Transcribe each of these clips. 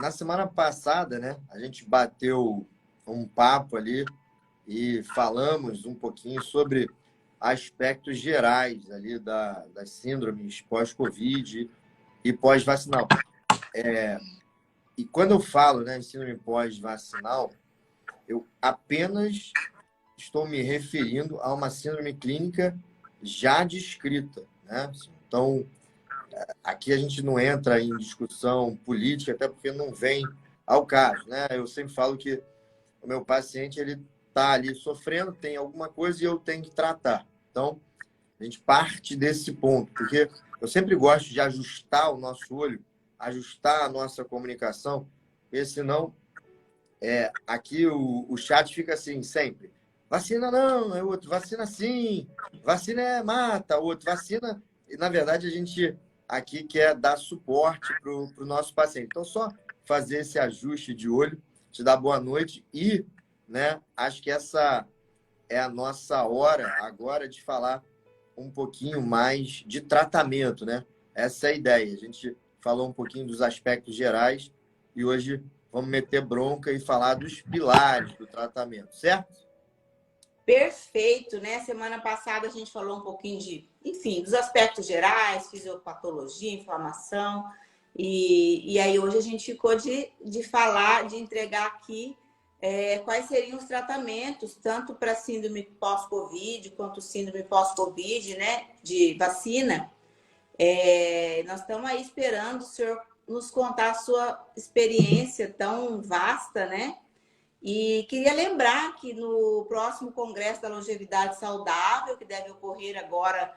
Na semana passada, né, a gente bateu um papo ali e falamos um pouquinho sobre aspectos gerais ali das síndromes pós-Covid e pós-vacinal. E quando eu falo, né, em síndrome pós-vacinal, eu apenas estou me referindo a uma síndrome clínica já descrita, né? Então, aqui a gente não entra em discussão política, até porque não vem ao caso, né? Eu sempre falo que o meu paciente ele está ali sofrendo, tem alguma coisa e eu tenho que tratar. Então, a gente parte desse ponto, porque eu sempre gosto de ajustar o nosso olho, ajustar a nossa comunicação, porque senão aqui o chat fica assim sempre. Vacina não, é outro. Vacina sim. Vacina mata, outro. Vacina. E, na verdade, a gente aqui quer dar suporte para o nosso paciente. Então, só fazer esse ajuste de olho, te dar boa noite e, né, acho que essa é a nossa hora agora de falar um pouquinho mais de tratamento, né? Essa é a ideia. A gente falou um pouquinho dos aspectos gerais e hoje vamos meter bronca e falar dos pilares do tratamento, certo? Perfeito, né? Semana passada a gente falou um pouquinho enfim, dos aspectos gerais, fisiopatologia, inflamação. E aí hoje a gente ficou de falar, de entregar aqui quais seriam os tratamentos, tanto para síndrome pós-Covid quanto síndrome pós-Covid, né? De vacina. Nós estamos aí esperando o senhor nos contar a sua experiência tão vasta, né? E queria lembrar que no próximo Congresso da Longevidade Saudável, que deve ocorrer agora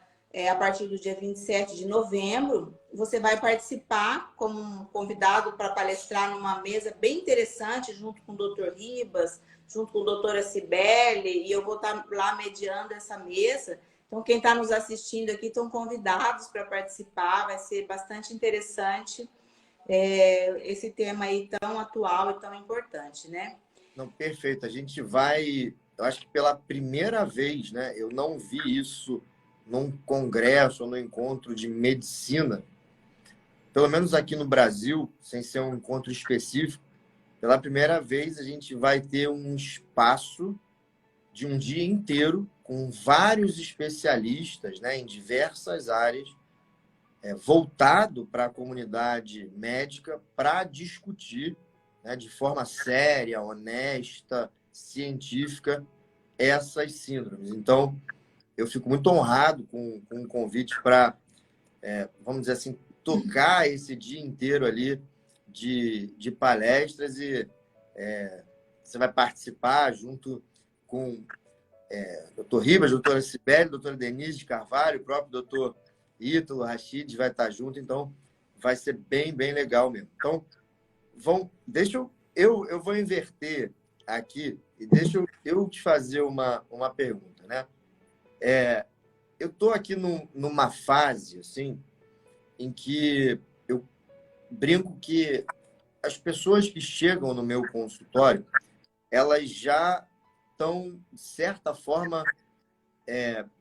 a partir do dia 27 de novembro, você vai participar como um convidado para palestrar numa mesa bem interessante, junto com o Dr. Ribas, junto com a doutora Cibele, e eu vou estar lá mediando essa mesa. Então, quem está nos assistindo aqui estão convidados para participar, vai ser bastante interessante esse tema aí tão atual e tão importante, né? Não, perfeito. A gente vai, eu acho que pela primeira vez, né? Eu não vi isso num congresso ou num encontro de medicina, pelo menos aqui no Brasil, sem ser um encontro específico. Pela primeira vez, a gente vai ter um espaço de um dia inteiro com vários especialistas, né, em diversas áreas, voltado para a comunidade médica para discutir, né, de forma séria, honesta, científica, essas síndromes. Então, eu fico muito honrado com o convite para, vamos dizer assim, tocar esse dia inteiro ali de palestras e você vai participar junto com Dr. Ribas, doutora Cibele, doutora Denise de Carvalho, o próprio doutor Ítalo Rachid vai estar junto, então vai ser bem, bem legal mesmo. Então, deixa eu vou inverter aqui e deixa eu te fazer uma pergunta, né? Eu estou aqui numa fase, assim, em que eu brinco que as pessoas que chegam no meu consultório, elas já estão, de certa forma,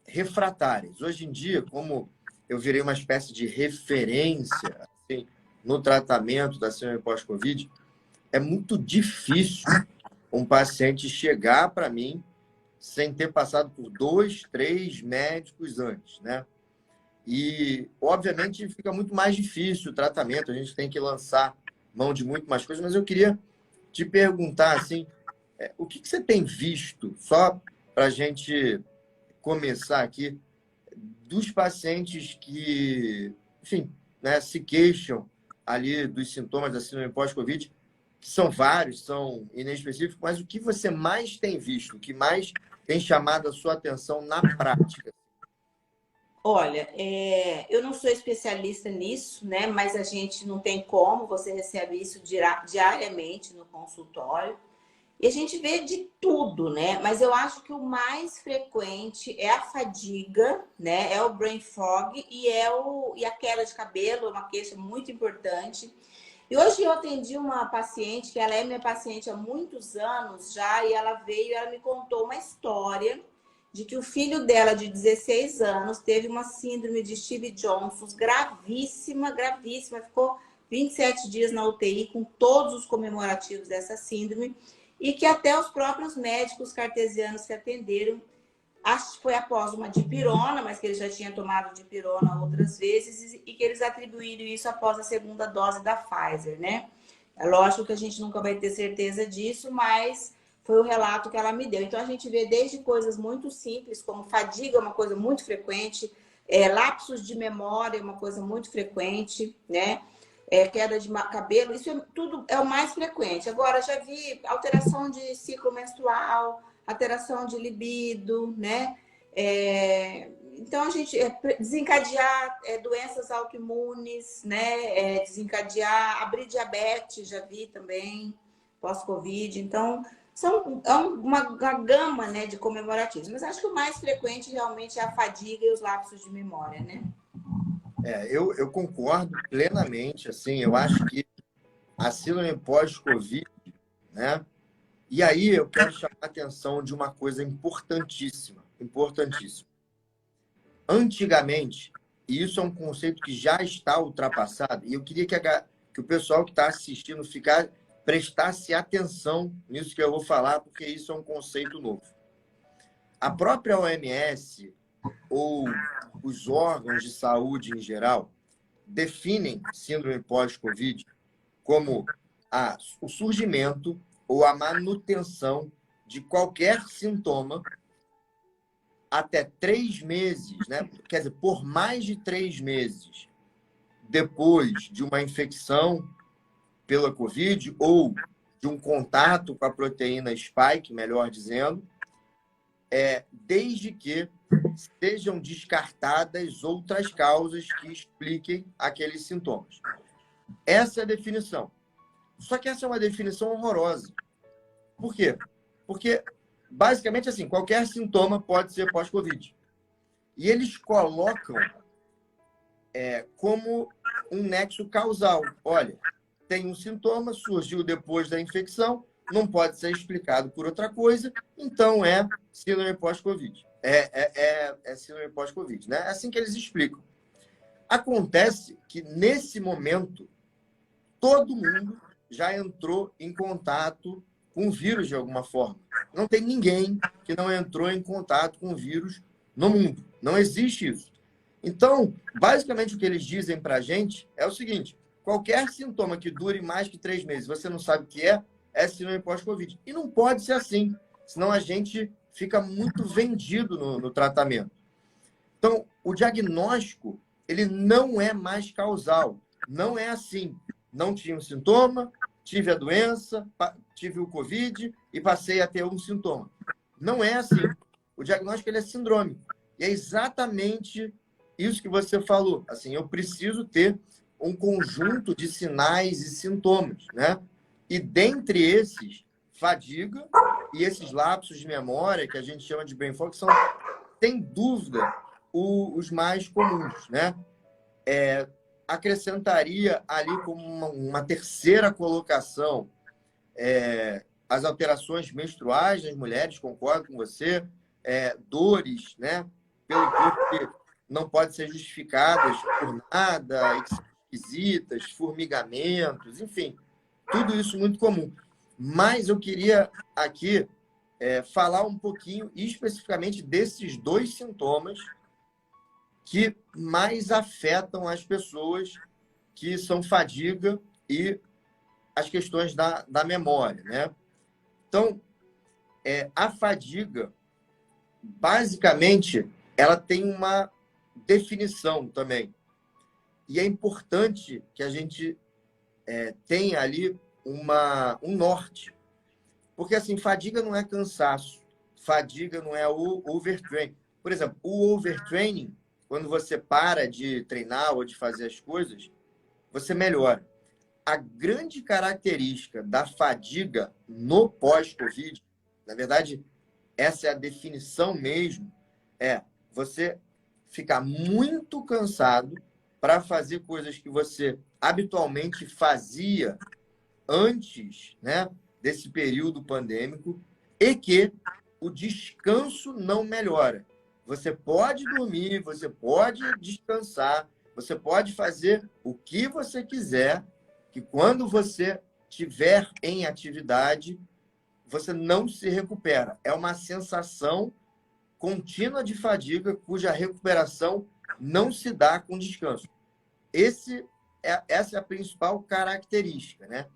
refratárias. Hoje em dia, como eu virei uma espécie de referência assim, no tratamento da síndrome pós-Covid, é muito difícil um paciente chegar para mim sem ter passado por 2, 3 médicos antes, né? E, obviamente, fica muito mais difícil o tratamento, a gente tem que lançar mão de muito mais coisas, mas eu queria te perguntar, assim, o que você tem visto, só para a gente começar aqui, dos pacientes que, enfim, né, se queixam ali dos sintomas da síndrome pós-Covid, que são vários, são inespecíficos, mas o que você mais tem visto, o que mais tem chamado a sua atenção na prática? Olha, eu não sou especialista nisso, né? Mas a gente não tem como, você recebe isso diariamente no consultório. E a gente vê de tudo, né? Mas eu acho que o mais frequente é a fadiga, né? É o brain fog e a queda de cabelo, é uma queixa muito importante. E hoje eu atendi uma paciente, que ela é minha paciente há muitos anos já, e ela veio e ela me contou uma história de que o filho dela, de 16 anos, teve uma síndrome de Stevens-Johnson gravíssima, gravíssima. Ficou 27 dias na UTI com todos os comemorativos dessa síndrome e que até os próprios médicos cartesianos que atenderam, acho que foi após uma dipirona, mas que ele já tinha tomado dipirona outras vezes e que eles atribuíram isso após a segunda dose da Pfizer, né? É lógico que a gente nunca vai ter certeza disso, mas foi o relato que ela me deu. Então, a gente vê desde coisas muito simples, como fadiga, uma coisa muito frequente, lapsos de memória, uma coisa muito frequente, né? Queda de cabelo, isso tudo é o mais frequente. Agora, já vi alteração de ciclo menstrual, alteração de libido, né? Então, a gente desencadear doenças autoimunes, né? Desencadear, abrir diabetes, já vi também, pós-Covid. Então, é uma gama, né, de comemorativos. Mas acho que o mais frequente realmente é a fadiga e os lapsos de memória, né? Eu concordo plenamente. Assim, eu acho que a síndrome pós-Covid, né? E aí eu quero chamar a atenção de uma coisa importantíssima, importantíssima. Antigamente, e isso é um conceito que já está ultrapassado, e eu queria que o pessoal que está assistindo prestasse atenção nisso que eu vou falar, porque isso é um conceito novo. A própria OMS, ou os órgãos de saúde em geral, definem síndrome pós-Covid como o surgimento ou a manutenção de qualquer sintoma até 3 meses, né? Quer dizer, por mais de 3 meses depois de uma infecção pela Covid ou de um contato com a proteína spike, melhor dizendo, desde que sejam descartadas outras causas que expliquem aqueles sintomas. Essa é a definição. Só que essa é uma definição horrorosa. Por quê? Porque, basicamente, assim, qualquer sintoma pode ser pós-Covid. E eles colocam como um nexo causal. Olha, tem um sintoma, surgiu depois da infecção, não pode ser explicado por outra coisa, então é síndrome pós-Covid. É síndrome pós-Covid, né? É assim que eles explicam. Acontece que, nesse momento, todo mundo já entrou em contato com o vírus de alguma forma. Não tem ninguém que não entrou em contato com o vírus no mundo. Não existe isso. Então, basicamente, o que eles dizem para a gente é o seguinte: qualquer sintoma que dure mais que 3 meses, você não sabe o que é síndrome pós-Covid. E não pode ser assim, senão a gente fica muito vendido no tratamento. Então, o diagnóstico, ele não é mais causal. Não é assim. Não tinha um sintoma, tive a doença, tive o Covid e passei a ter um sintoma. Não é assim. O diagnóstico, ele é sindrômico. E é exatamente isso que você falou. Assim, eu preciso ter um conjunto de sinais e sintomas, né? E dentre esses, fadiga e esses lapsos de memória, que a gente chama de brain fog, são, sem dúvida, os mais comuns, né? Acrescentaria ali como uma terceira colocação as alterações menstruais nas mulheres, concordo com você, dores, né? Pelo corpo que não podem ser justificadas por nada, e que são esquisitas, formigamentos, enfim, tudo isso muito comum. Mas eu queria aqui falar um pouquinho especificamente desses 2 sintomas que mais afetam as pessoas, que são fadiga e as questões da memória, né? Então, a fadiga, basicamente, ela tem uma definição também. E é importante que a gente tenha ali um norte. Porque, assim, fadiga não é cansaço. Fadiga não é o overtraining. Por exemplo, o overtraining, quando você para de treinar ou de fazer as coisas, você melhora. A grande característica da fadiga no pós-Covid, na verdade, essa é a definição mesmo, você ficar muito cansado para fazer coisas que você habitualmente fazia antes, né, desse período pandêmico, e que o descanso não melhora. Você pode dormir, você pode descansar, você pode fazer o que você quiser, que quando você estiver em atividade, você não se recupera. É uma sensação contínua de fadiga cuja recuperação não se dá com descanso. Essa é a principal característica, né?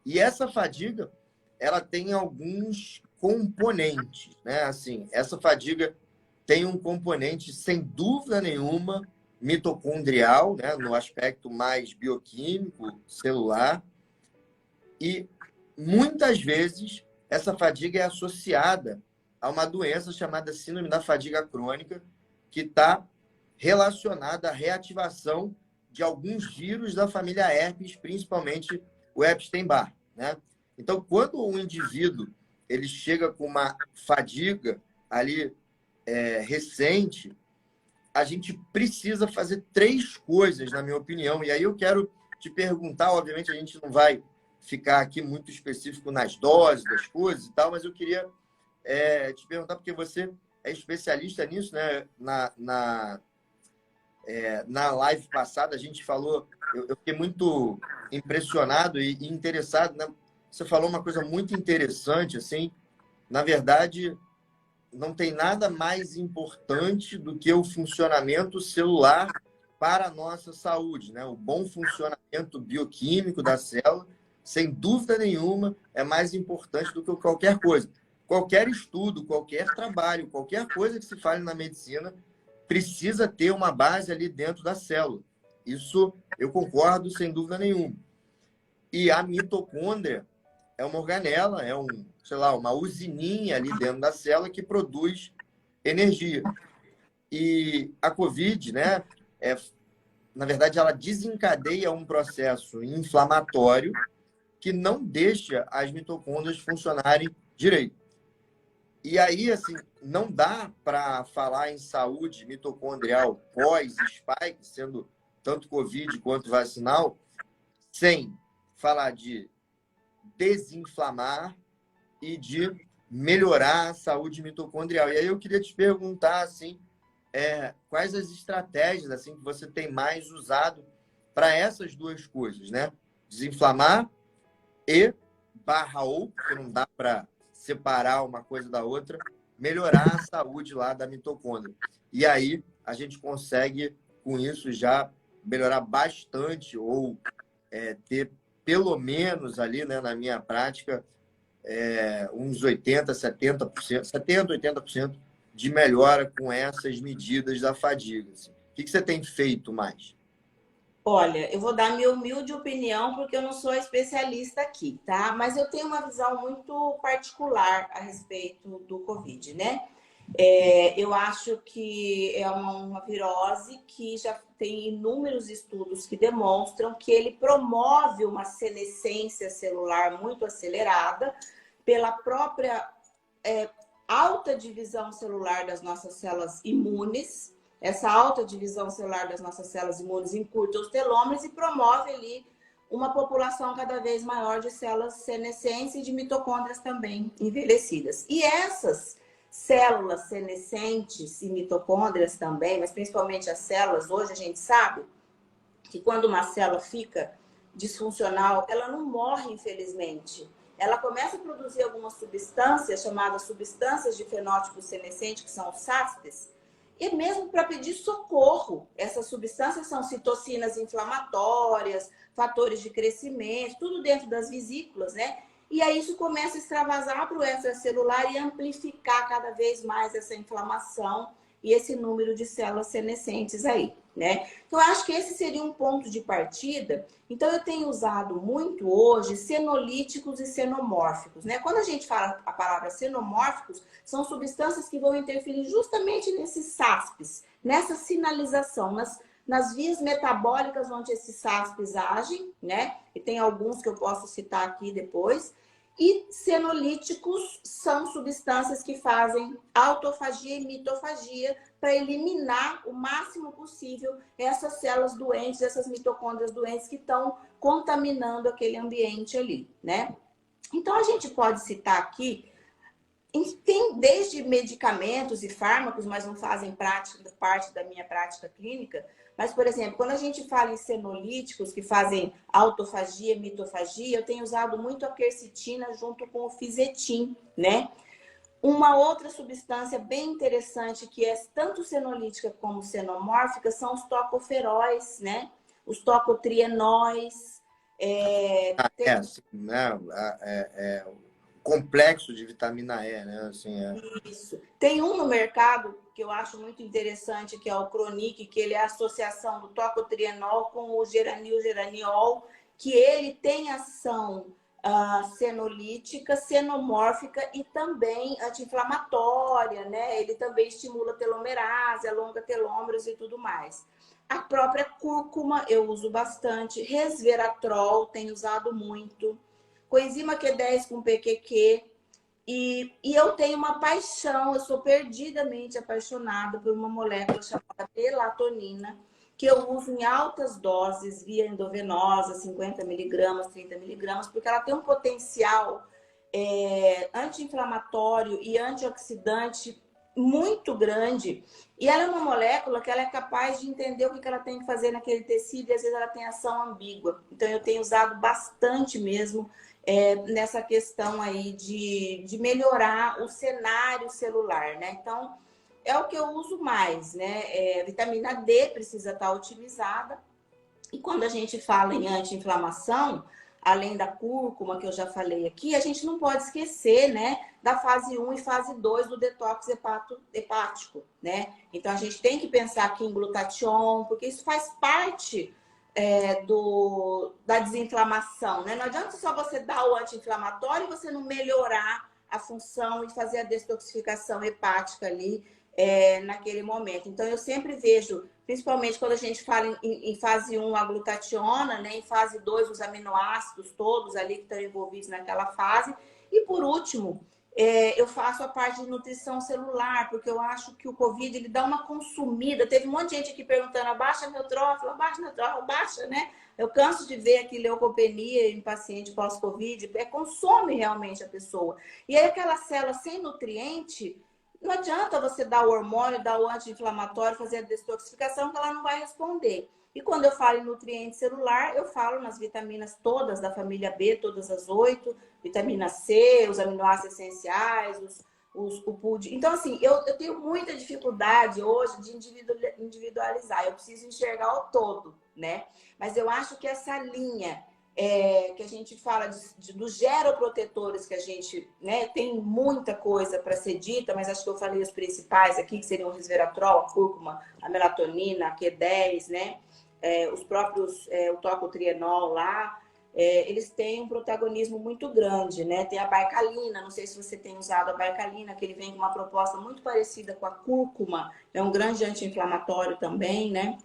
E essa fadiga, ela tem alguns componentes, né? Assim, essa fadiga tem um componente, sem dúvida nenhuma, mitocondrial, né? No aspecto mais bioquímico, celular. E muitas vezes essa fadiga é associada a uma doença chamada síndrome da fadiga crônica, que está relacionada à reativação de alguns vírus da família herpes, principalmente o Epstein-Barr, né? Então, quando um indivíduo ele chega com uma fadiga ali recente, a gente precisa fazer 3 coisas, na minha opinião. E aí eu quero te perguntar, obviamente a gente não vai ficar aqui muito específico nas doses das coisas e tal, mas eu queria te perguntar, porque você é especialista nisso, né? Na live passada, a gente falou, eu fiquei muito impressionado e interessado, né? Você falou uma coisa muito interessante, assim, na verdade, não tem nada mais importante do que o funcionamento celular para a nossa saúde, né? O bom funcionamento bioquímico da célula, sem dúvida nenhuma, é mais importante do que qualquer coisa. Qualquer estudo, qualquer trabalho, qualquer coisa que se fale na medicina, precisa ter uma base ali dentro da célula. Isso eu concordo sem dúvida nenhuma. E a mitocôndria é uma organela, sei lá, uma usininha ali dentro da célula que produz energia. E a COVID, né, na verdade, ela desencadeia um processo inflamatório que não deixa as mitocôndrias funcionarem direito. E aí, assim, não dá para falar em saúde mitocondrial pós-spike, sendo tanto COVID quanto vacinal, sem falar de desinflamar e de melhorar a saúde mitocondrial. E aí eu queria te perguntar, assim, quais as estratégias assim que você tem mais usado para essas 2 coisas, né? Desinflamar e /ou, porque não dá para separar uma coisa da outra, melhorar a saúde lá da mitocôndria. E aí a gente consegue, com isso, já melhorar bastante ou ter pelo menos ali, né, na minha prática, uns 80%, 80% de melhora com essas medidas da fadiga. Assim. O que você tem feito mais? Olha, eu vou dar minha humilde opinião, porque eu não sou especialista aqui, tá? Mas eu tenho uma visão muito particular a respeito do Covid, né? Eu acho que é uma virose que já tem inúmeros estudos que demonstram que ele promove uma senescência celular muito acelerada pela própria alta divisão celular das nossas células imunes. Essa alta divisão celular das nossas células imunes encurta os telômeros e promove ali uma população cada vez maior de células senescentes e de mitocôndrias também envelhecidas. E essas células senescentes e mitocôndrias também, mas principalmente as células, hoje a gente sabe que quando uma célula fica disfuncional, ela não morre, infelizmente. Ela começa a produzir algumas substâncias chamadas substâncias de fenótipo senescente, que são os SASPs, e mesmo para pedir socorro. Essas substâncias são citocinas inflamatórias, fatores de crescimento, tudo dentro das vesículas, né? E aí isso começa a extravasar para o extracelular e amplificar cada vez mais essa inflamação e esse número de células senescentes aí, né? Então, eu acho que esse seria um ponto de partida. Então, eu tenho usado muito hoje senolíticos e senomórficos, né? Quando a gente fala a palavra senomórficos, são substâncias que vão interferir justamente nesses SASPs, nessa sinalização, nas vias metabólicas onde esses SASPs agem, né? E tem alguns que eu posso citar aqui depois. E senolíticos são substâncias que fazem autofagia e mitofagia para eliminar o máximo possível essas células doentes, essas mitocôndrias doentes que estão contaminando aquele ambiente ali, né? Então, a gente pode citar aqui, tem desde medicamentos e fármacos, mas não fazem parte da minha prática clínica, Mas, por exemplo, quando a gente fala em senolíticos que fazem autofagia, mitofagia, eu tenho usado muito a quercetina junto com o fisetim, né? Uma outra substância bem interessante que é tanto senolítica como senomórfica são os tocoferóis, né? Os tocotrienóis. Assim, né? Complexo de vitamina E, né? Assim, Isso. Tem um no mercado que eu acho muito interessante, que é o Cronic, que ele é a associação do tocotrienol com o geraniol, que ele tem ação senolítica, senomórfica e também anti-inflamatória, né? Ele também estimula telomerase, alonga telômeros e tudo mais. A própria cúrcuma eu uso bastante, resveratrol tenho usado muito, coenzima Q10 com PQQ. E eu tenho uma paixão, eu sou perdidamente apaixonada por uma molécula chamada melatonina, que eu uso em altas doses, via endovenosa, 50 miligramas, 30 miligramas, porque ela tem um potencial anti-inflamatório e antioxidante muito grande. E ela é uma molécula que ela é capaz de entender o que ela tem que fazer naquele tecido e às vezes ela tem ação ambígua. Então eu tenho usado bastante mesmo nessa questão aí de melhorar o cenário celular, né? Então, é o que eu uso mais, né? Vitamina D precisa estar otimizada. E quando a gente fala em anti-inflamação, além da cúrcuma que eu já falei aqui, a gente não pode esquecer, né, da fase 1 e fase 2 do detox hepático, né? Então a gente tem que pensar aqui em glutatión, porque isso faz parte da desinflamação, né? Não adianta só você dar o anti-inflamatório e você não melhorar a função e fazer a detoxificação hepática ali naquele momento. Então eu sempre vejo, principalmente quando a gente fala em fase 1 a glutationa, né? Em fase 2 os aminoácidos todos ali que estão envolvidos naquela fase. E por último, eu faço a parte de nutrição celular, porque eu acho que o Covid ele dá uma consumida. Teve um monte de gente aqui perguntando, abaixa neutrófilo, abaixa, né? Eu canso de ver aqui leucopenia em paciente pós-Covid, consome realmente a pessoa. E aí aquela célula sem nutriente, não adianta você dar o hormônio, dar o anti-inflamatório, fazer a detoxificação, que ela não vai responder. E quando eu falo em nutriente celular, eu falo nas vitaminas todas da família B, todas as 8, vitamina C, os aminoácidos essenciais, o PUD. Então, assim, eu tenho muita dificuldade hoje de individualizar. Eu preciso enxergar o todo, né? Mas eu acho que essa linha que a gente fala dos geroprotetores, que a gente, né, tem muita coisa para ser dita, mas acho que eu falei os principais aqui, que seriam o resveratrol, a cúrcuma, a melatonina, a Q10, né? Os próprios, o tocotrienol lá, eles têm um protagonismo muito grande, né? Tem a barcalina, não sei se você tem usado a barcalina, que ele vem com uma proposta muito parecida com a cúrcuma, é um grande anti-inflamatório também, né?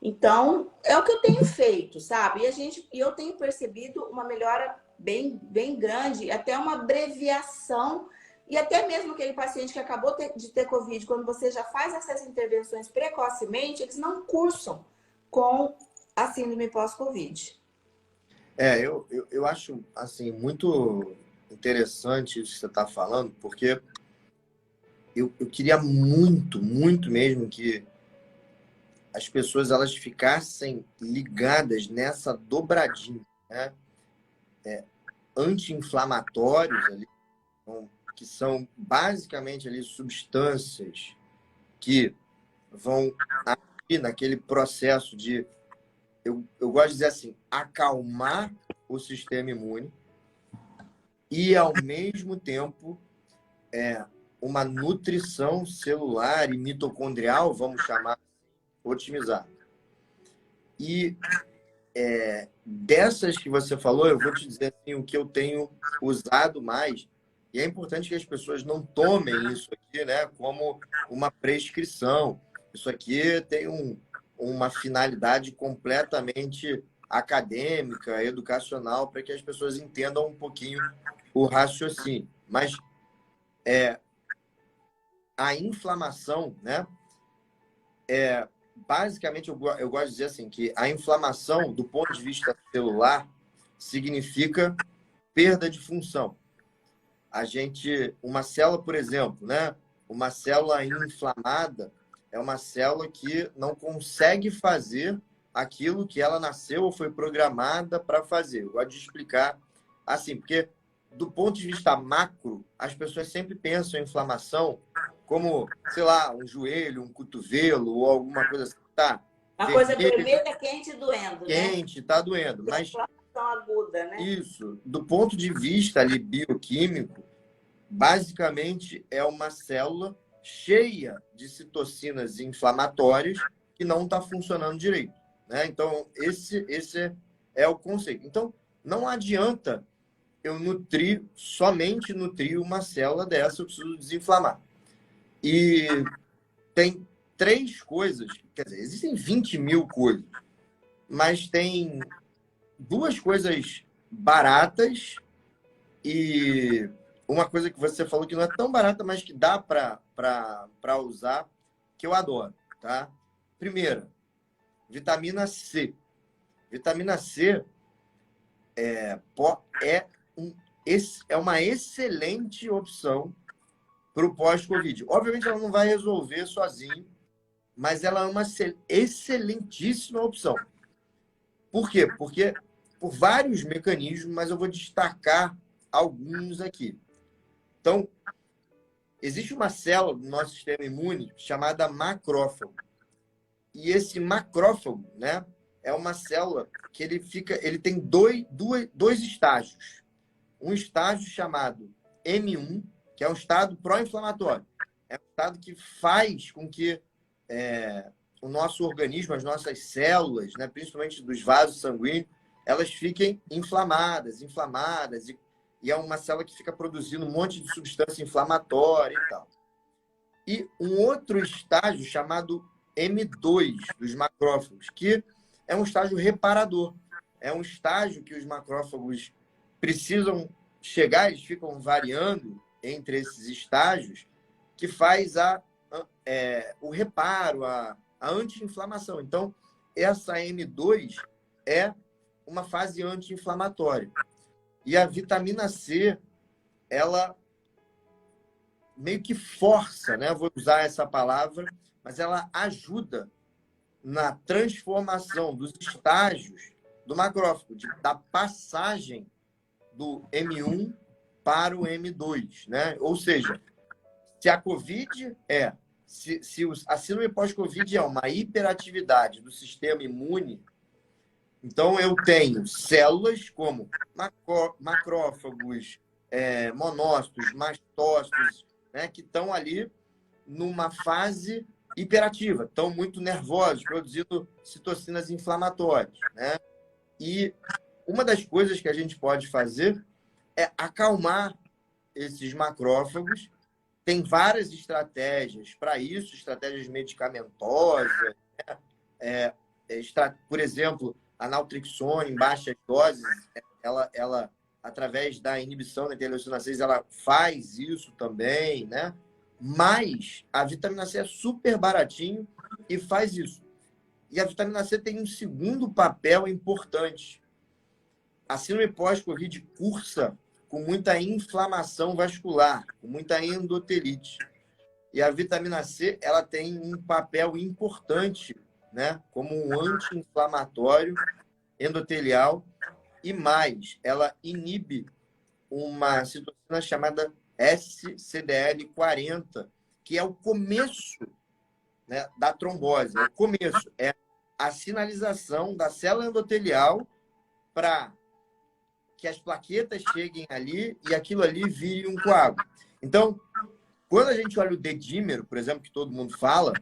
Então, é o que eu tenho feito, sabe? E eu tenho percebido uma melhora bem, bem grande, até uma abreviação, e até mesmo aquele paciente que acabou de ter Covid, quando você já faz essas intervenções precocemente, eles não cursam com a síndrome pós-Covid. Eu acho assim muito interessante isso que você está falando, porque eu queria muito, muito mesmo que as pessoas elas ficassem ligadas nessa dobradinha, né? Anti-inflamatórios ali, que são basicamente ali substâncias que vão agir naquele processo de, eu gosto de dizer assim, acalmar o sistema imune e, ao mesmo tempo, uma nutrição celular e mitocondrial, vamos chamar, otimizada. E dessas que você falou, eu vou te dizer assim, o que eu tenho usado mais, e é importante que as pessoas não tomem isso aqui, né, como uma prescrição. Isso aqui tem uma finalidade completamente acadêmica, educacional, para que as pessoas entendam um pouquinho o raciocínio. Mas a inflamação, né, basicamente, eu gosto de dizer assim, que a inflamação, do ponto de vista celular, significa perda de função. Uma célula, por exemplo, né? Uma célula inflamada, é uma célula que não consegue fazer aquilo que ela nasceu ou foi programada para fazer. Eu gosto de explicar assim, porque do ponto de vista macro, as pessoas sempre pensam em inflamação como, sei lá, um joelho, um cotovelo ou alguma coisa assim. Tá Uma coisa vermelho, vermelha, quente e doendo, né? quente, tá doendo. Mas Inflamação aguda, né? isso, do ponto de vista ali bioquímico, basicamente é uma célula cheia de citocinas inflamatórias que não está funcionando direito, né? Então, esse é o conceito. Então, não adianta eu somente nutrir uma célula dessa, eu preciso desinflamar. E tem 3 coisas, quer dizer, existem 20.000 coisas, mas tem 2 coisas baratas e uma coisa que você falou que não é tão barata, mas que dá para usar, que eu adoro, tá? Primeira, vitamina C. Vitamina C é, é uma excelente opção para o pós-Covid. Obviamente, ela não vai resolver sozinho, mas ela é uma excelentíssima opção. Por quê? Porque por vários mecanismos, mas eu vou destacar alguns aqui. Então, existe uma célula do nosso sistema imune chamada macrófago. E esse macrófago, né, é uma célula que ele tem dois estágios. Um estágio chamado M1, que é um estado pró-inflamatório. É um estado que faz com que o nosso organismo, as nossas células, né, principalmente dos vasos sanguíneos, elas fiquem inflamadas, e é uma célula que fica produzindo um monte de substância inflamatória e tal. E um outro estágio chamado M2 dos macrófagos, que é um estágio reparador. É um estágio que os macrófagos precisam chegar, eles ficam variando entre esses estágios, que faz o reparo, a anti-inflamação. Então, essa M2 é uma fase anti-inflamatória. E a vitamina C, ela meio que força, né? Vou usar essa palavra, mas ela ajuda na transformação dos estágios do macrófago, da passagem do M1 para o M2, né? Ou seja, se a COVID a síndrome pós-Covid é uma hiperatividade do sistema imune, então eu tenho células como macrófagos, monócitos, mastócitos, né, que estão ali numa fase hiperativa, estão muito nervosos, produzindo citocinas inflamatórias, né? E uma das coisas que a gente pode fazer é acalmar esses macrófagos. Tem várias estratégias para isso, estratégias medicamentosas, né? Por exemplo, a naltrexona em baixas doses, ela através da inibição da interleucina 6, ela faz isso também, né? Mas a vitamina C é super baratinho e faz isso. E a vitamina C tem um segundo papel importante. A síndrome pós-Covid cursa com muita inflamação vascular, com muita endotelite. E a vitamina C, ela tem um papel importante, né, como um anti-inflamatório endotelial, e mais, ela inibe uma citocina chamada SCDL40, que é o começo, né, da trombose. É o começo, é a sinalização da célula endotelial para que as plaquetas cheguem ali e aquilo ali vire um coágulo. Então, quando a gente olha o dedímero, por exemplo, que todo mundo fala,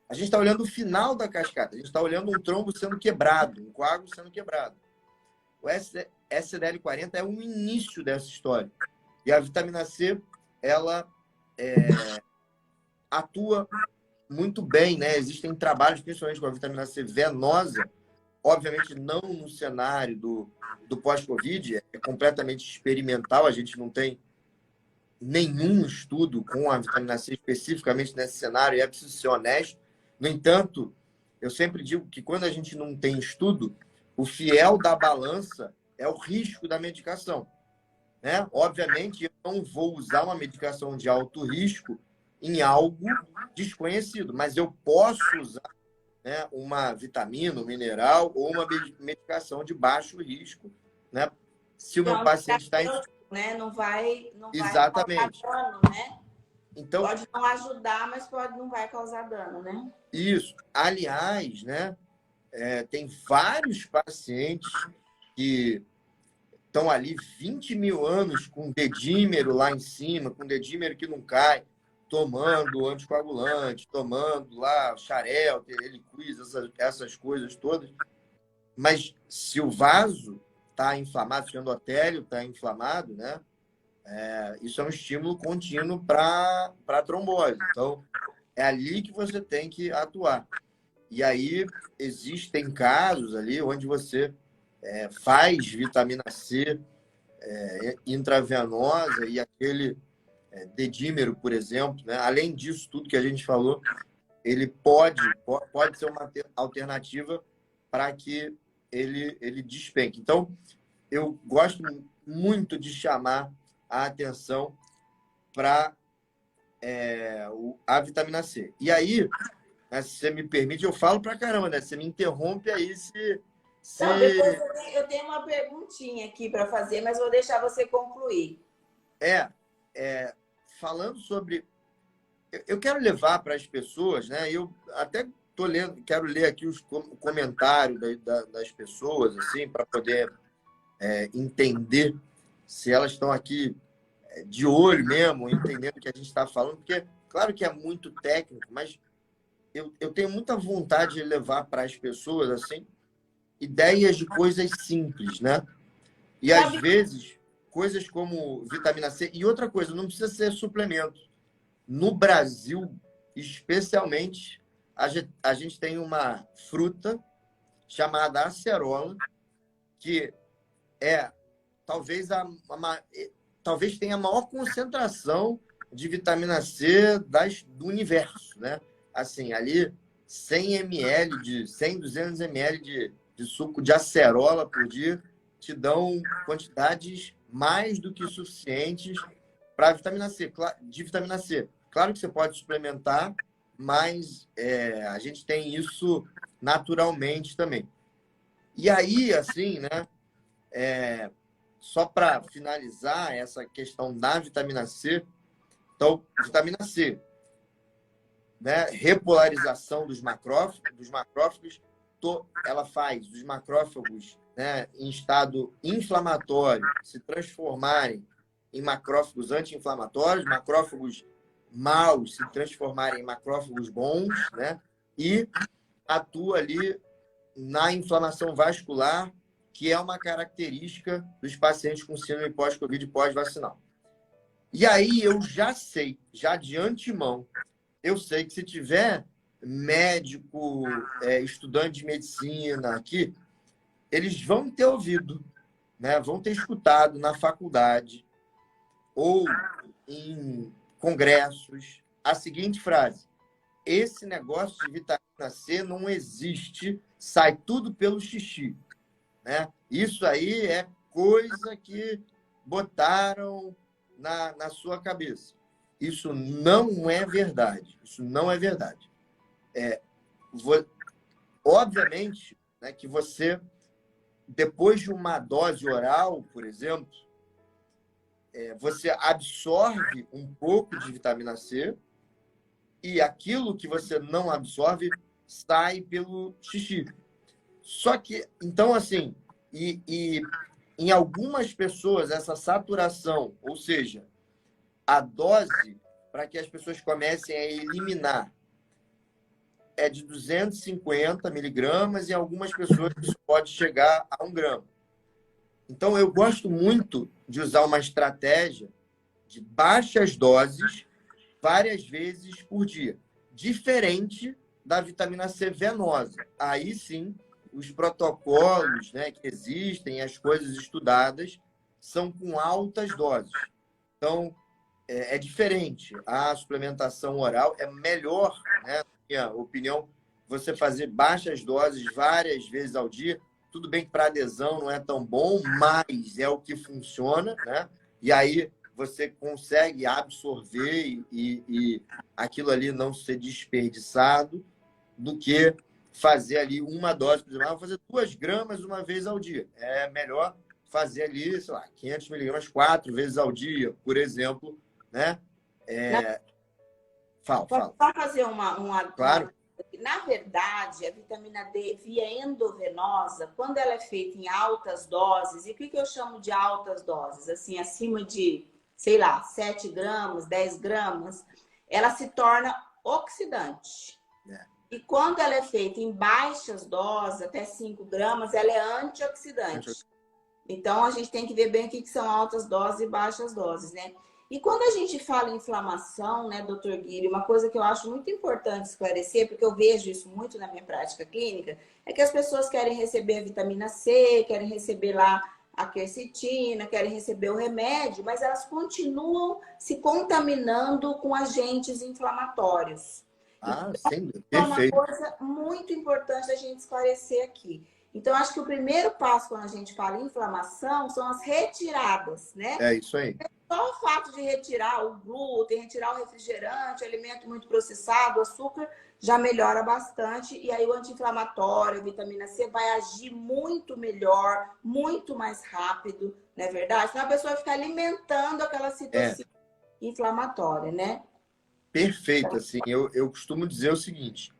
a gente está olhando o final da cascata, a gente está olhando um trombo sendo quebrado, um coágulo sendo quebrado. O SDL40 é o início dessa história. E a vitamina C, ela atua muito bem, né? Existem trabalhos, principalmente com a vitamina C venosa, obviamente não no cenário do pós-Covid, é completamente experimental, a gente não tem nenhum estudo com a vitamina C especificamente nesse cenário, e é preciso ser honesto. No entanto, eu sempre digo que quando a gente não tem estudo, o fiel da balança é o risco da medicação, né? Obviamente, eu não vou usar uma medicação de alto risco em algo desconhecido, mas eu posso usar, né, uma vitamina, um mineral ou uma medicação de baixo risco, né, se o Que é meu um paciente está em... né? Não vai causar Exatamente. dano, né? Então, Pode não ajudar, mas não vai causar dano, né? isso. Aliás, né, tem vários pacientes que estão ali 20 mil anos com dedímero lá em cima, com dedímero que não cai, tomando anticoagulante, tomando lá xarelto, Eliquis, essas coisas todas. Mas se o vaso está inflamado, se o endotélio está inflamado, né, isso é um estímulo contínuo para a trombose. Então, é ali que você tem que atuar. E aí existem casos ali onde você faz vitamina C intravenosa e aquele dedímero, por exemplo, né? Além disso tudo que a gente falou, ele pode ser uma alternativa para que ele despenque. Então, eu gosto muito de chamar a atenção para a vitamina C. E aí, né, se você me permite, eu falo para caramba, né? Você me interrompe aí se... Então, depois eu tenho uma perguntinha aqui para fazer, mas vou deixar você concluir. Falando sobre... Eu quero levar para as pessoas, né? Eu até tô lendo, quero ler aqui os comentários das pessoas, assim, para poder entender se elas estão aqui de olho mesmo, entendendo o que a gente está falando, porque, claro que é muito técnico, mas eu tenho muita vontade de levar para as pessoas, assim, ideias de coisas simples, né? E, às vezes, coisas como vitamina C. E outra coisa, não precisa ser suplemento. No Brasil, especialmente, a gente tem uma fruta chamada acerola, que é talvez tenha a maior concentração de vitamina C do universo, né? Assim, ali 100, 200 ml de suco de acerola por dia te dão quantidades mais do que suficientes para vitamina C, de vitamina C. Claro que você pode suplementar, mas a gente tem isso naturalmente também. E aí, assim, né? Só para finalizar essa questão da vitamina C, então, vitamina C, né? Repolarização dos macrófagos, ela faz os macrófagos, né, em estado inflamatório se transformarem em macrófagos anti-inflamatórios, macrófagos maus se transformarem em macrófagos bons, né? E atua ali na inflamação vascular, que é uma característica dos pacientes com síndrome pós-Covid e pós-vacinal. E aí eu já sei, já de antemão, eu sei que se tiver médico, estudante de medicina aqui, eles vão ter ouvido, né? Vão ter escutado na faculdade ou em congressos a seguinte frase: esse negócio de vitamina C não existe, sai tudo pelo xixi, né? Isso aí é coisa que botaram na sua cabeça. Isso não é verdade. Isso não é verdade. Obviamente, né, que você, depois de uma dose oral, por exemplo, você absorve um pouco de vitamina C e aquilo que você não absorve sai pelo xixi. Só que, então, assim, e em algumas pessoas, essa saturação, ou seja, a dose para que as pessoas comecem a eliminar é de 250 miligramas e em algumas pessoas isso pode chegar a 1 grama. Então, eu gosto muito de usar uma estratégia de baixas doses várias vezes por dia, diferente da vitamina C venosa. Aí sim, os protocolos, né, que existem, as coisas estudadas, são com altas doses. Então, é diferente. A suplementação oral é melhor, né, na minha opinião, você fazer baixas doses várias vezes ao dia. Tudo bem que para adesão não é tão bom, mas é o que funciona, né? E aí você consegue absorver e aquilo ali não ser desperdiçado, do que fazer ali uma dose, por exemplo, vou fazer 2 gramas uma vez ao dia. É melhor fazer ali, sei lá, 500 miligramas 4 vezes ao dia, por exemplo, né? Posso Fala. só fazer Claro. Na verdade, a vitamina D via endovenosa, quando ela é feita em altas doses, e o que eu chamo de altas doses? Assim, acima de, sei lá, 7 gramas, 10 gramas, ela se torna oxidante. E quando ela é feita em baixas doses, até 5 gramas, ela é antioxidante. Então, a gente tem que ver bem o que são altas doses e baixas doses, né? E quando a gente fala em inflamação, né, doutor Guilherme, uma coisa que eu acho muito importante esclarecer, porque eu vejo isso muito na minha prática clínica, é que as pessoas querem receber a vitamina C, querem receber lá a quercetina, querem receber o remédio, mas elas continuam se contaminando com agentes inflamatórios. Sim, Então, é uma perfeito. coisa muito importante a gente esclarecer aqui. Então, acho que o primeiro passo quando a gente fala em inflamação são as retiradas, né? É isso aí. Só o fato de retirar o glúten, retirar o refrigerante, alimento muito processado, açúcar, já melhora bastante. E aí o anti-inflamatório, a vitamina C, vai agir muito melhor, muito mais rápido, não é verdade? Senão a pessoa vai ficar alimentando aquela citocina inflamatória, né? Perfeito. Assim, eu costumo dizer o seguinte: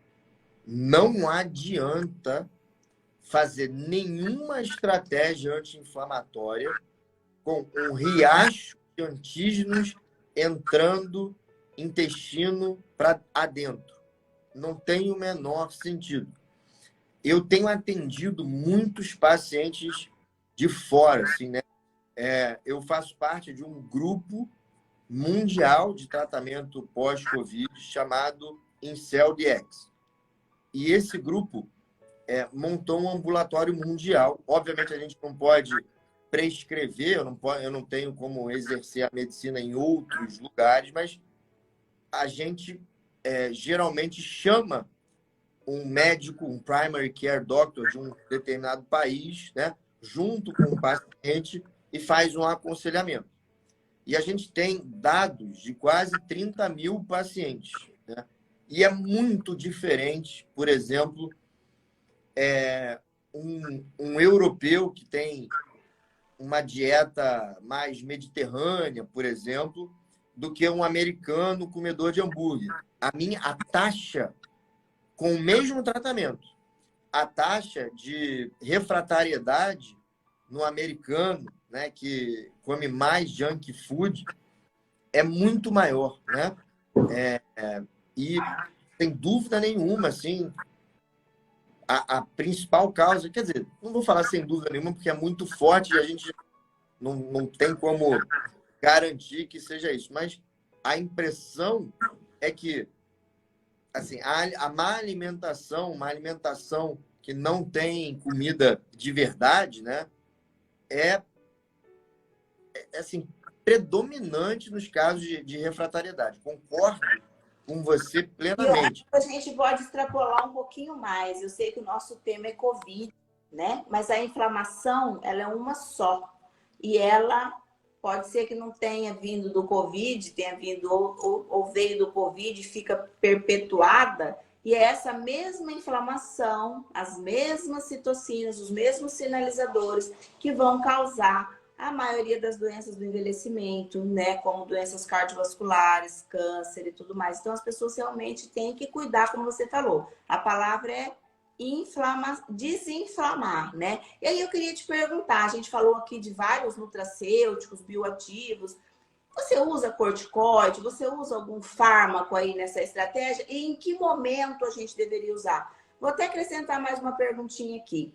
não adianta fazer nenhuma estratégia anti-inflamatória com um riacho de antígenos entrando intestino para adentro. Não tem o menor sentido. Eu tenho atendido muitos pacientes de fora, assim, né? Eu faço parte de um grupo mundial de tratamento pós-Covid chamado IncelDX. E esse grupo montou um ambulatório mundial. Obviamente, a gente não pode prescrever, eu não tenho como exercer a medicina em outros lugares, mas a gente geralmente chama um médico, um primary care doctor de um determinado país, né, junto com o paciente e faz um aconselhamento. E a gente tem dados de quase 30 mil pacientes, né? E é muito diferente, por exemplo, um europeu que tem uma dieta mais mediterrânea, por exemplo, do que um americano comedor de hambúrguer. A taxa, com o mesmo tratamento, a taxa de refratariedade no americano, né, que come mais junk food, é muito maior, né? E sem dúvida nenhuma, assim, a principal causa, quer dizer, não vou falar sem dúvida nenhuma, porque é muito forte e a gente não tem como garantir que seja isso, mas a impressão é que assim, a má alimentação, uma alimentação que não tem comida de verdade, né, é assim, predominante nos casos de refratariedade. Concordo com você E eu acho plenamente. que a gente pode extrapolar um pouquinho mais. Eu sei que o nosso tema é Covid, né? Mas a inflamação, ela é uma só. E ela pode ser que não tenha vindo do Covid, tenha vindo ou veio do Covid e fica perpetuada. E é essa mesma inflamação, as mesmas citocinas, os mesmos sinalizadores que vão causar a maioria das doenças do envelhecimento, né? Como doenças cardiovasculares, câncer e tudo mais. Então, as pessoas realmente têm que cuidar, como você falou. A palavra é desinflamar, né? E aí eu queria te perguntar, a gente falou aqui de vários nutracêuticos, bioativos. Você usa corticoide? Você usa algum fármaco aí nessa estratégia? E em que momento a gente deveria usar? Vou até acrescentar mais uma perguntinha aqui.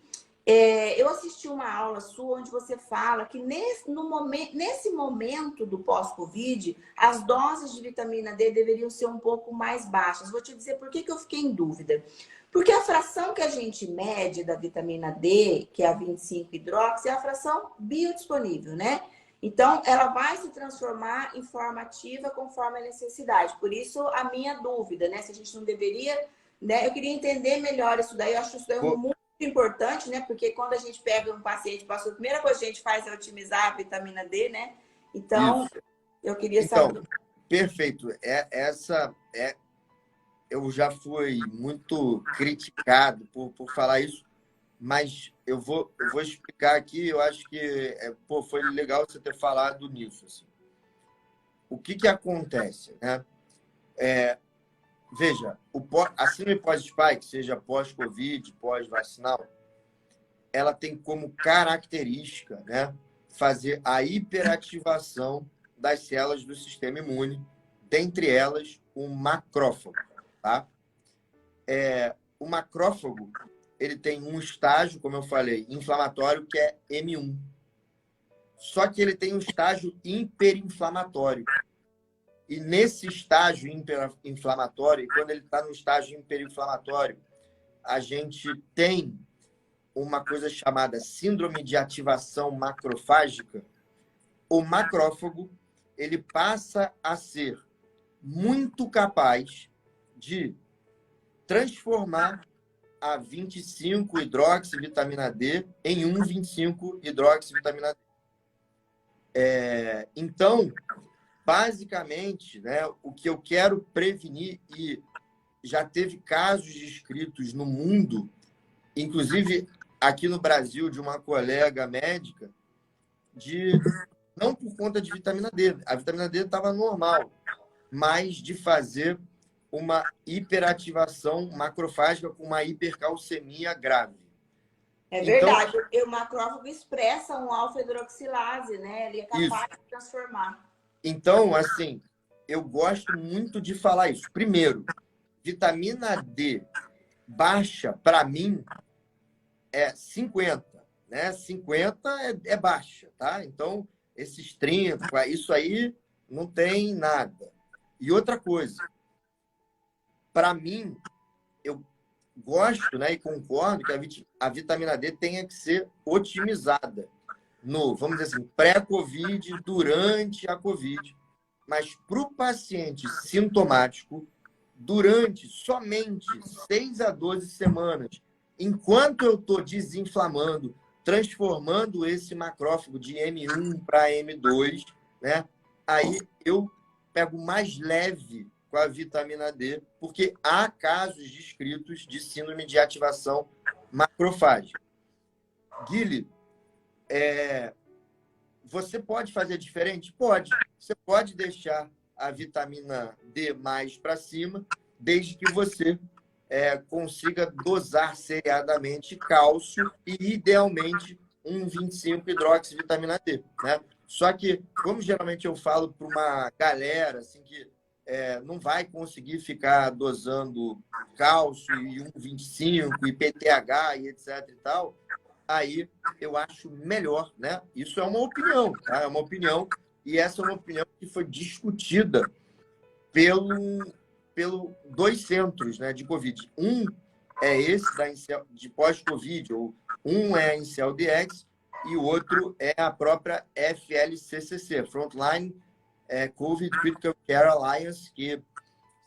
Eu assisti uma aula sua onde você fala que nesse momento do pós-Covid, as doses de vitamina D deveriam ser um pouco mais baixas. Vou te dizer por que eu fiquei em dúvida. Porque a fração que a gente mede da vitamina D, que é a 25-hidroxi, é a fração biodisponível, né? Então, ela vai se transformar em forma ativa conforme a necessidade. Por isso, a minha dúvida, né? Se a gente não deveria, né? Eu queria entender melhor isso daí. Eu acho isso daí muito importante, né? Porque quando a gente pega um paciente, a primeira coisa que a gente faz é otimizar a vitamina D, né? Então, Isso. Eu queria Então, saber. perfeito. Eu já fui muito criticado por falar isso, mas eu vou explicar aqui. Eu acho que pô, foi legal você ter falado nisso. Assim. O que acontece, né? Veja, a síndrome pós-spike, seja pós-Covid, pós-vacinal, ela tem como característica, né, fazer a hiperativação das células do sistema imune, dentre elas o macrófago, tá? O macrófago, ele tem um estágio, como eu falei, inflamatório, que é M1. Só que ele tem um estágio hiperinflamatório. E nesse estágio hiperinflamatório, e quando ele está no estágio hiperinflamatório, a gente tem uma coisa chamada síndrome de ativação macrofágica. O macrófago, ele passa a ser muito capaz de transformar a 25-hidroxivitamina D em 1,25-hidroxivitamina D. Então, basicamente, né, o que eu quero prevenir, e já teve casos descritos no mundo, inclusive aqui no Brasil, de uma colega médica, não por conta de vitamina D, a vitamina D estava normal, mas de fazer uma hiperativação macrofágica com uma hipercalcemia grave. É Então, verdade. O macrófago expressa um alfa-hidroxilase, né? Ele é capaz de transformar. Então, assim, eu gosto muito de falar isso. Primeiro, vitamina D baixa, para mim, é 50, né? 50 é baixa, tá? Então, esses 30, isso aí não tem nada. E outra coisa, para mim, eu gosto, né, e concordo que a vitamina D tenha que ser otimizada vamos dizer assim, pré-Covid, durante a Covid. Mas para o paciente sintomático, durante somente 6 a 12 semanas, enquanto eu estou desinflamando, transformando esse macrófago de M1 para M2, né? Aí eu pego mais leve com a vitamina D, porque há casos descritos de síndrome de ativação macrofágica. Guilherme, você pode fazer diferente? Pode. Você pode deixar a vitamina D mais para cima, desde que você consiga dosar seriadamente cálcio e, idealmente, 1,25-hidroxivitamina D. Né? Só que, como geralmente eu falo para uma galera assim, que não vai conseguir ficar dosando cálcio e 1,25 e PTH e etc e tal, aí eu acho melhor, né? Isso é uma opinião, tá? É uma opinião, e essa é uma opinião que foi discutida pelo dois centros, né, de Covid. Um é esse de pós-Covid, ou um é a IncelDX, e o outro é a própria FLCCC, Frontline COVID Critical Care Alliance, que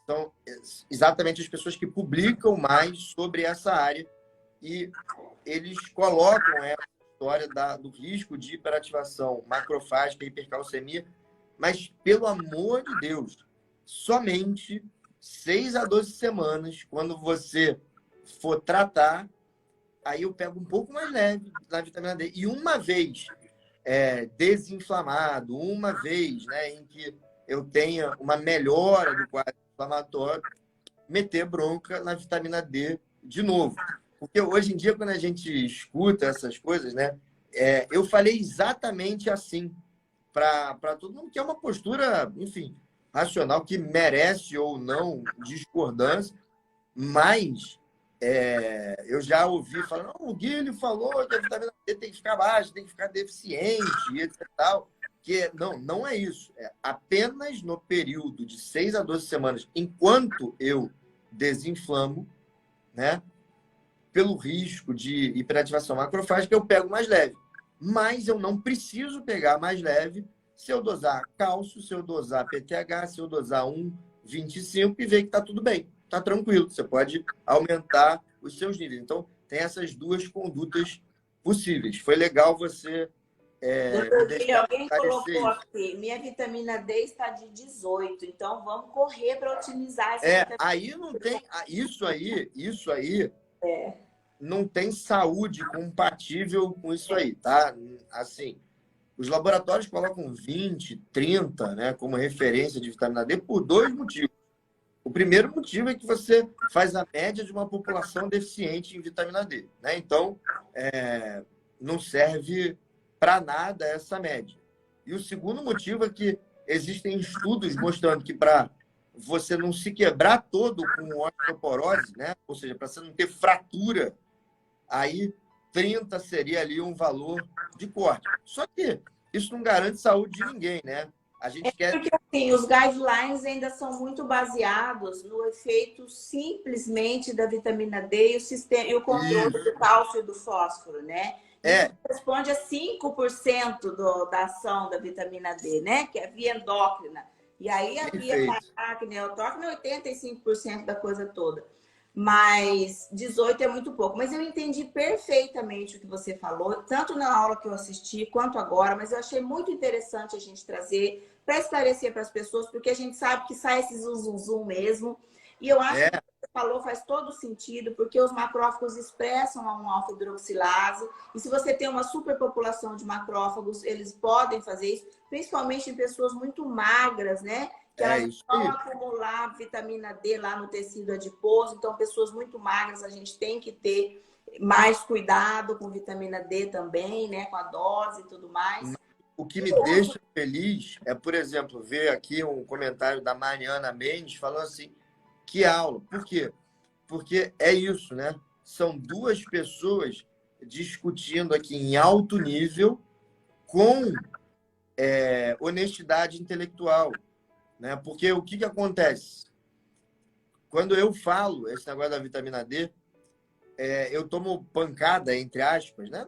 são exatamente as pessoas que publicam mais sobre essa área, e eles colocam essa história do risco de hiperativação macrofágica e hipercalcemia, mas, pelo amor de Deus, somente 6 a 12 semanas, quando você for tratar, aí eu pego um pouco mais leve na vitamina D. E uma vez desinflamado, uma vez, né, em que eu tenha uma melhora do quadro inflamatório, meter bronca na vitamina D de novo. Porque hoje em dia, quando a gente escuta essas coisas, né, eu falei exatamente assim para todo mundo, que é uma postura, enfim, racional, que merece ou não discordância, mas eu já ouvi falar, não, o Guilherme falou que a vitamina D tem que ficar baixa, tem que ficar deficiente, e etc. Tal, que não é isso. É apenas no período de 6 a 12 semanas, enquanto eu desinflamo, né, pelo risco de hiperativação macrofágica, eu pego mais leve. Mas eu não preciso pegar mais leve se eu dosar cálcio, se eu dosar PTH, se eu dosar 1,25 e ver que está tudo bem, está tranquilo. Você pode aumentar os seus níveis. Então, tem essas duas condutas possíveis. Foi legal você Doutor me Guilherme, deixar alguém esclarecer colocou isso. aqui, minha vitamina D está de 18, então vamos correr para otimizar essa vitamina Aí não tem. Isso aí D. não tem saúde compatível com isso aí, tá? Assim, os laboratórios colocam 20, 30, né, como referência de vitamina D por dois motivos. O primeiro motivo é que você faz a média de uma população deficiente em vitamina D, né? Então, não serve para nada essa média. E o segundo motivo é que existem estudos mostrando que para você não se quebrar todo com osteoporose, né? Ou seja, para você não ter fratura, aí 30 seria ali um valor de corte. Só que isso não garante saúde de ninguém, né? A gente quer. Porque assim, os guidelines ainda são muito baseados no efeito simplesmente da vitamina D e o controle Isso. do cálcio e do fósforo, né? Isso É, corresponde a 5% da ação da vitamina D, né? Que é via endócrina. E aí a via perfeito. paráquea, autócrina, 85% da coisa toda. Mas 18 é muito pouco. Mas eu entendi perfeitamente o que você falou, tanto na aula que eu assisti quanto agora, mas eu achei muito interessante a gente trazer para esclarecer para as pessoas, porque a gente sabe que sai esse zum mesmo. E eu acho que o É, que você falou faz todo sentido, porque os macrófagos expressam uma alfa-hidroxilase, e se você tem uma superpopulação de macrófagos, eles podem fazer isso, principalmente em pessoas muito magras, né? Que é elas isso vão aí. acumular vitamina D lá no tecido adiposo. Então, pessoas muito magras, a gente tem que ter mais cuidado com vitamina D também, né? Com a dose e tudo mais. O que me deixa feliz é, por exemplo, ver aqui um comentário da Mariana Mendes falando assim, que aula. Por quê? Porque é isso, né? São duas pessoas discutindo aqui em alto nível com honestidade intelectual, né? Porque o que acontece? Quando eu falo esse negócio da vitamina D, eu tomo pancada, entre aspas, né?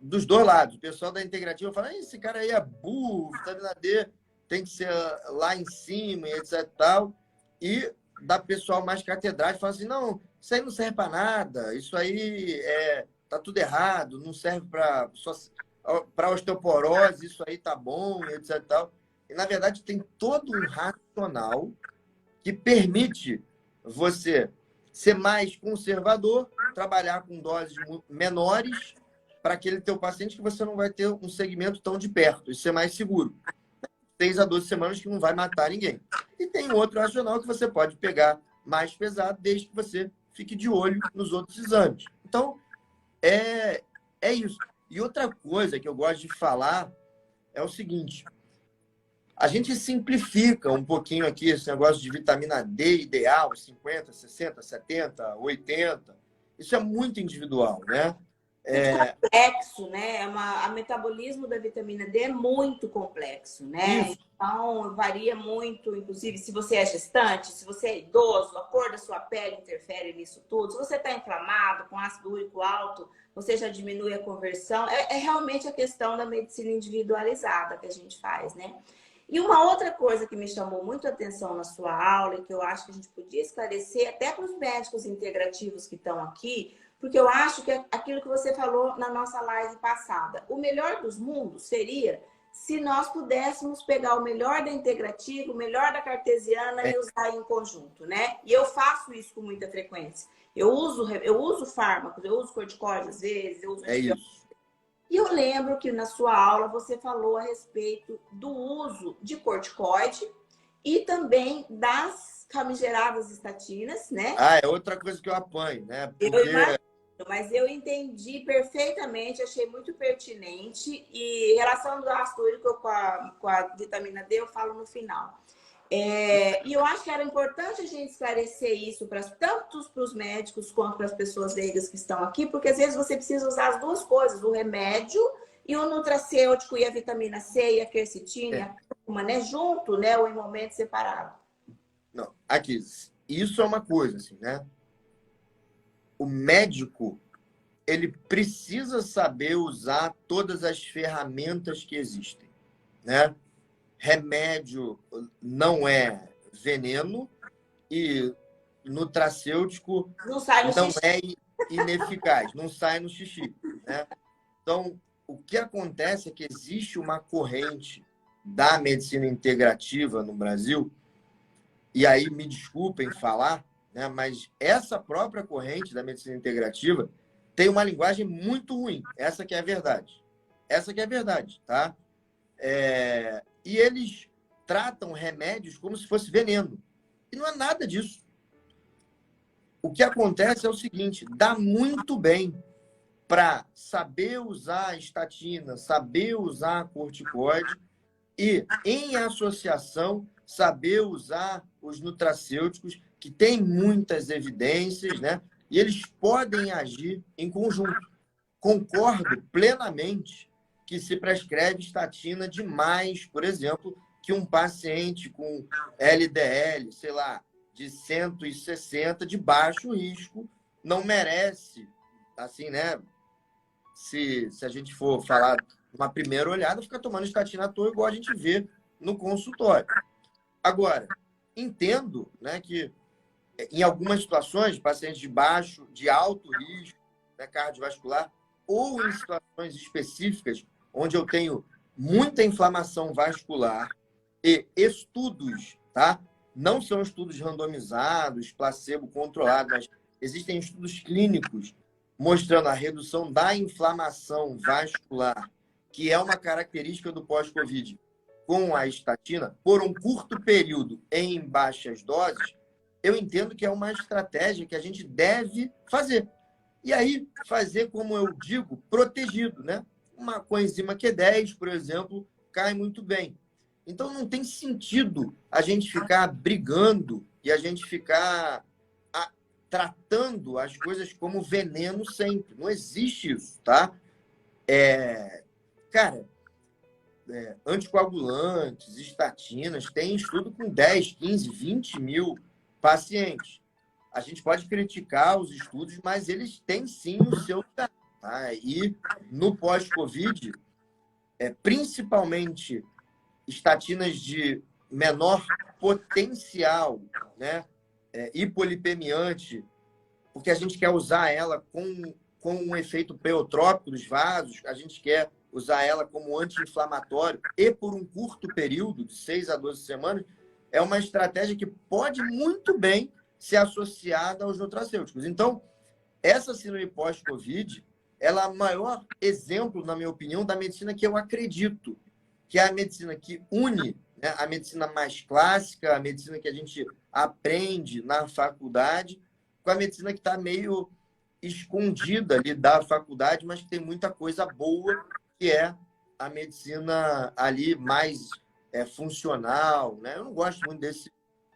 Dos dois lados. O pessoal da integrativa fala, esse cara aí é burro, vitamina D tem que ser lá em cima, e etc. Tal. E da pessoal mais catedrático fala assim, não, isso aí não serve para nada, isso aí tá tudo errado, não serve para osteoporose, isso aí tá bom, e etc. Tal. E, na verdade, tem todo um racional que permite você ser mais conservador, trabalhar com doses menores para aquele teu paciente que você não vai ter um segmento tão de perto e ser mais seguro. 6 a 12 semanas que não vai matar ninguém. E tem outro racional que você pode pegar mais pesado desde que você fique de olho nos outros exames. Então, é isso. E outra coisa que eu gosto de falar é o seguinte, a gente simplifica um pouquinho aqui esse negócio de vitamina D ideal, 50, 60, 70, 80. Isso é muito individual, né? Muito complexo, né? O metabolismo da vitamina D é muito complexo, né? Isso, Então, varia muito, inclusive, se você é gestante, se você é idoso, a cor da sua pele interfere nisso tudo. Se você está inflamado, com ácido úrico alto, você já diminui a conversão. É realmente a questão da medicina individualizada que a gente faz, né? E uma outra coisa que me chamou muito a atenção na sua aula e que eu acho que a gente podia esclarecer até para os médicos integrativos que estão aqui, porque eu acho que é aquilo que você falou na nossa live passada, o melhor dos mundos seria se nós pudéssemos pegar o melhor da integrativa, o melhor da cartesiana é, e usar em conjunto, né? E eu faço isso com muita frequência. Eu uso fármacos, eu uso corticóide às vezes, eu uso é antibióticos. isso. E eu lembro que na sua aula você falou a respeito do uso de corticoide e também das famigeradas estatinas, né? Ah, é outra coisa que eu apanho, né? Eu Porque imagino, mas eu entendi perfeitamente, achei muito pertinente. E em relação do ácido úrico com a vitamina D, eu falo no final. E eu acho que era importante a gente esclarecer isso tanto para os médicos quanto para as pessoas leigas que estão aqui, porque às vezes você precisa usar as duas coisas, o remédio e o nutracêutico e a vitamina C e a quercetina e é, a curcuma, né? Junto, né? Ou em momentos separados. não, aqui, isso é uma coisa, assim, né? O médico, ele precisa saber usar todas as ferramentas que existem, né? Remédio não é veneno e nutracêutico Não sai no não xixi. é ineficaz, não sai no xixi, né? Então, o que acontece é que existe uma corrente da medicina integrativa no Brasil, e aí me desculpem falar, né, mas essa própria corrente da medicina integrativa tem uma linguagem muito ruim. Essa que é a verdade. Essa que é a verdade, tá? E eles tratam remédios como se fosse veneno. E não é nada disso. O que acontece é o seguinte, dá muito bem para saber usar a estatina, saber usar a corticoide e, em associação, saber usar os nutracêuticos, que têm muitas evidências, né? E eles podem agir em conjunto. Concordo plenamente que se prescreve estatina demais, por exemplo, que um paciente com LDL, sei lá, de 160, de baixo risco, não merece, assim, né? Se a gente for falar uma primeira olhada, fica tomando estatina à toa, igual a gente vê no consultório. Agora, entendo, né, que em algumas situações, pacientes de alto risco, né, cardiovascular, ou em situações específicas, onde eu tenho muita inflamação vascular e estudos, tá? Não são estudos randomizados, placebo controlados, mas existem estudos clínicos mostrando a redução da inflamação vascular, que é uma característica do pós-Covid, com a estatina, por um curto período em baixas doses, eu entendo que é uma estratégia que a gente deve fazer. E aí, fazer, como eu digo, protegido, né? Uma coenzima Q10, por exemplo, cai muito bem. Então, não tem sentido a gente ficar brigando e a gente ficar tratando as coisas como veneno sempre. Não existe isso, tá? Cara, anticoagulantes, estatinas, tem estudo com 10, 15, 20 mil pacientes. A gente pode criticar os estudos, mas eles têm sim o seu lugar, tá? E no pós-Covid, principalmente estatinas de menor potencial, né? Hipolipemiante, porque a gente quer usar ela com um efeito pleotrópico dos vasos, a gente quer usar ela como anti-inflamatório e por um curto período, de 6 a 12 semanas, é uma estratégia que pode muito bem ser associada aos nutracêuticos. Então, essa síndrome pós-Covid, ela é o maior exemplo, na minha opinião, da medicina que eu acredito, que é a medicina que une, né, a medicina mais clássica, a medicina que a gente aprende na faculdade, com a medicina que está meio escondida ali da faculdade, mas que tem muita coisa boa, que é a medicina ali mais funcional, né? Eu não gosto muito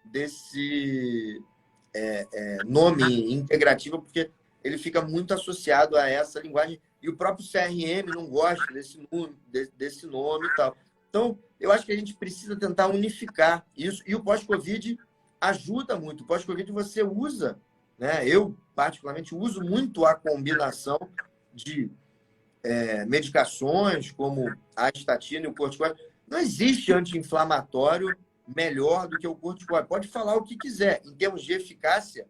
desse nome integrativo, porque ele fica muito associado a essa linguagem, e o próprio CRM não gosta desse nome e tal. Então, eu acho que a gente precisa tentar unificar isso, e o pós-Covid ajuda muito. O pós-Covid você usa, né? Eu, particularmente, uso muito a combinação de medicações, como a estatina e o corticoide. Não existe anti-inflamatório melhor do que o corticoide. Pode falar o que quiser. Em termos de eficácia,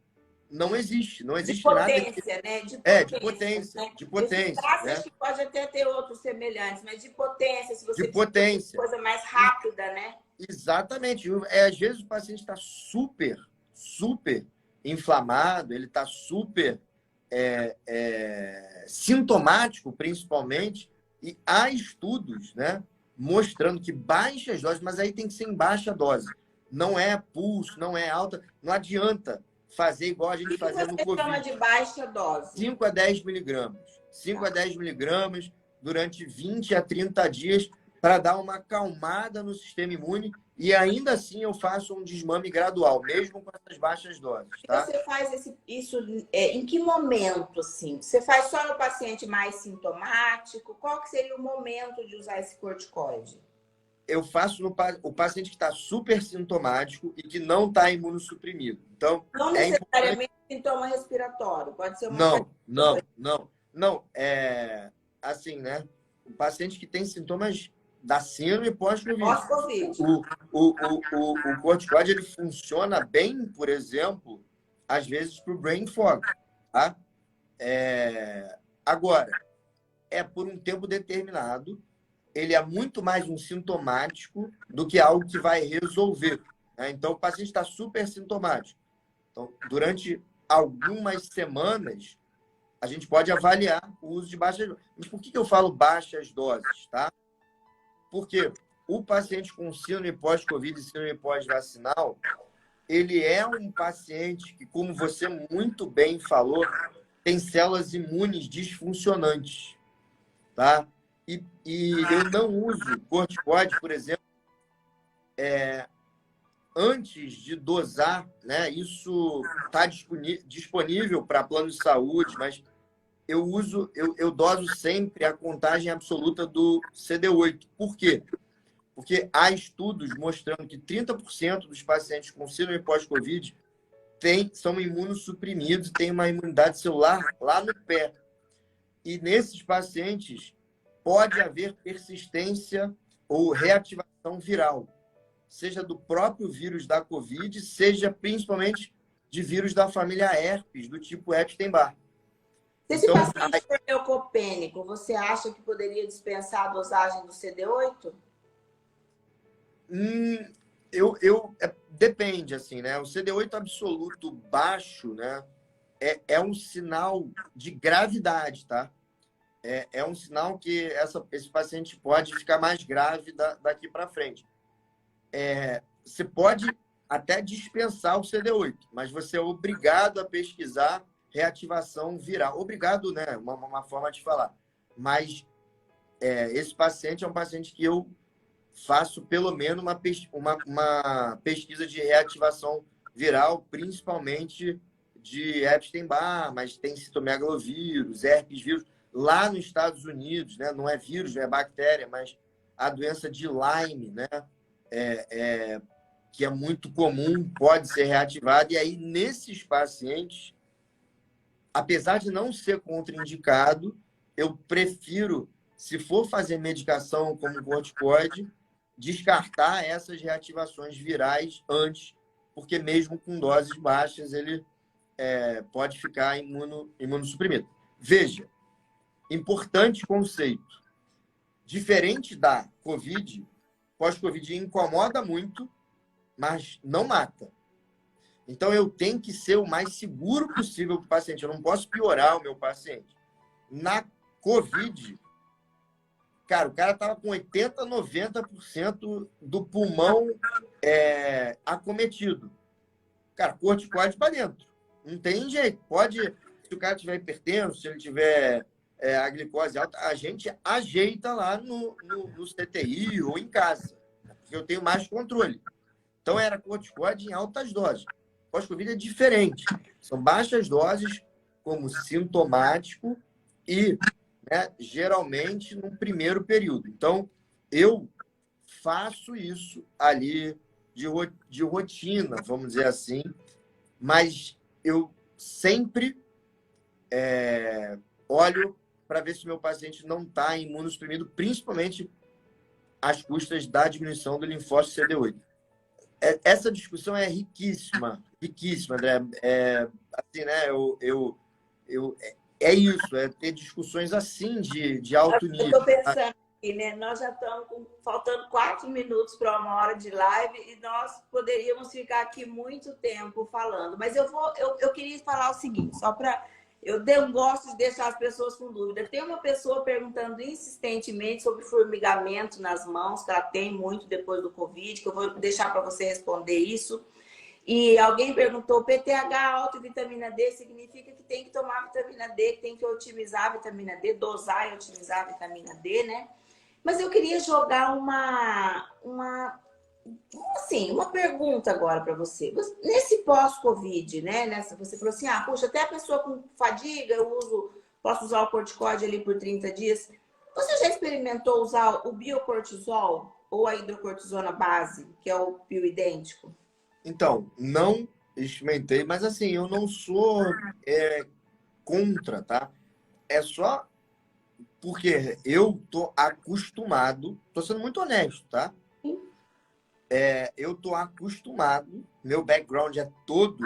não existe. Não existe nada. De potência, né? De potência. Né? De potência. Né? Acho que pode até ter outros semelhantes, mas de potência, se você de potência. Coisa mais rápida, né? Exatamente. Às vezes o paciente está super inflamado, ele está super sintomático, principalmente, e há estudos, né, mostrando que baixas doses, mas aí tem que ser em baixa dose. Não é pulso, não é alta, não adianta fazer igual a gente fazia no Covid. Chama de baixa dose? 5 a 10 miligramas. 5 a 10 miligramas durante 20 a 30 dias para dar uma acalmada no sistema imune, e ainda assim eu faço um desmame gradual, mesmo com essas baixas doses. Tá? Você faz isso em que momento, assim? Você faz só no paciente mais sintomático? Qual que seria o momento de usar esse corticoide? Eu faço no paciente que está super sintomático e que não está imunossuprimido. Então, não necessariamente sintoma respiratório, pode ser uma Não. Assim, né? O paciente que tem sintomas da síndrome pós-Covid. O corticoide, ele funciona bem, por exemplo, às vezes para o brain fog. Tá? Agora, é por um tempo determinado, ele é muito mais um sintomático do que algo que vai resolver, né? Então, o paciente está super sintomático. Então, durante algumas semanas, a gente pode avaliar o uso de baixas doses. Mas por que eu falo baixas doses, tá? Porque o paciente com síndrome pós-Covid e síndrome pós-vacinal, ele é um paciente que, como você muito bem falou, tem células imunes disfuncionantes, tá? E eu não uso corticoide, por exemplo, antes de dosar, né? Isso está disponível para plano de saúde, mas eu doso sempre a contagem absoluta do CD8. Por quê? Porque há estudos mostrando que 30% dos pacientes com síndrome pós-Covid são imunossuprimidos e têm uma imunidade celular lá no pé. E nesses pacientes pode haver persistência ou reativação viral, seja do próprio vírus da Covid, seja principalmente de vírus da família herpes, do tipo Epstein-Barr. Se esse paciente for leucopênico, você acha que poderia dispensar a dosagem do CD8? Depende, assim, né? O CD8 absoluto baixo, né? É um sinal de gravidade, tá? É um sinal que esse paciente pode ficar mais grave daqui para frente. Você pode até dispensar o CD8, mas você é obrigado a pesquisar reativação viral. Obrigado, né? Uma forma de falar. Mas esse paciente é um paciente que eu faço pelo menos uma pesquisa de reativação viral, principalmente de Epstein-Barr, mas tem citomegalovírus, herpes vírus. Lá nos Estados Unidos, né? Não é vírus, não é bactéria, mas a doença de Lyme, né? Que é muito comum, pode ser reativada. E aí, nesses pacientes, apesar de não ser contraindicado, eu prefiro, se for fazer medicação como corticoide, descartar essas reativações virais antes, porque mesmo com doses baixas, ele pode ficar imunossuprimido. Veja, importante conceito. Diferente da Covid, pós-Covid incomoda muito, mas não mata. Então, eu tenho que ser o mais seguro possível para o paciente. Eu não posso piorar o meu paciente. Na Covid, cara, o cara estava com 80%, 90% do pulmão acometido. Cara, corticoide para dentro. Não tem jeito. Pode, se o cara tiver hipertenso, se ele tiver a glicose alta, a gente ajeita lá no CTI ou em casa, porque eu tenho mais controle. Então, era corticoide em altas doses. Pós-Covid é diferente. São baixas doses como sintomático e, né, geralmente, no primeiro período. Então, eu faço isso ali de rotina, vamos dizer assim, mas eu sempre olho para ver se meu paciente não está imunossuprimido, principalmente às custas da diminuição do linfócito CD8. Essa discussão é riquíssima, André. Assim, né? É isso, é ter discussões assim de alto nível. Eu estou pensando aqui, né? Nós já estamos faltando 4 minutos para 1 hora de live e nós poderíamos ficar aqui muito tempo falando. Mas eu queria falar o seguinte, só para... Eu gosto de deixar as pessoas com dúvida. Tem uma pessoa perguntando insistentemente sobre formigamento nas mãos, que ela tem muito depois do Covid, que eu vou deixar para você responder isso. E alguém perguntou, PTH alto e vitamina D significa que tem que tomar vitamina D, que tem que otimizar a vitamina D, dosar e otimizar a vitamina D, né? Mas eu queria jogar uma pergunta agora para você. Nesse pós-Covid, né? Você falou assim, puxa, até a pessoa com fadiga, posso usar o corticoide ali por 30 dias. Você já experimentou usar o biocortisol ou a hidrocortisona base, que é o bioidêntico? Então, não experimentei, mas assim, eu não sou contra, tá? É só porque eu tô acostumado, tô sendo muito honesto, tá? Eu tô acostumado, meu background é todo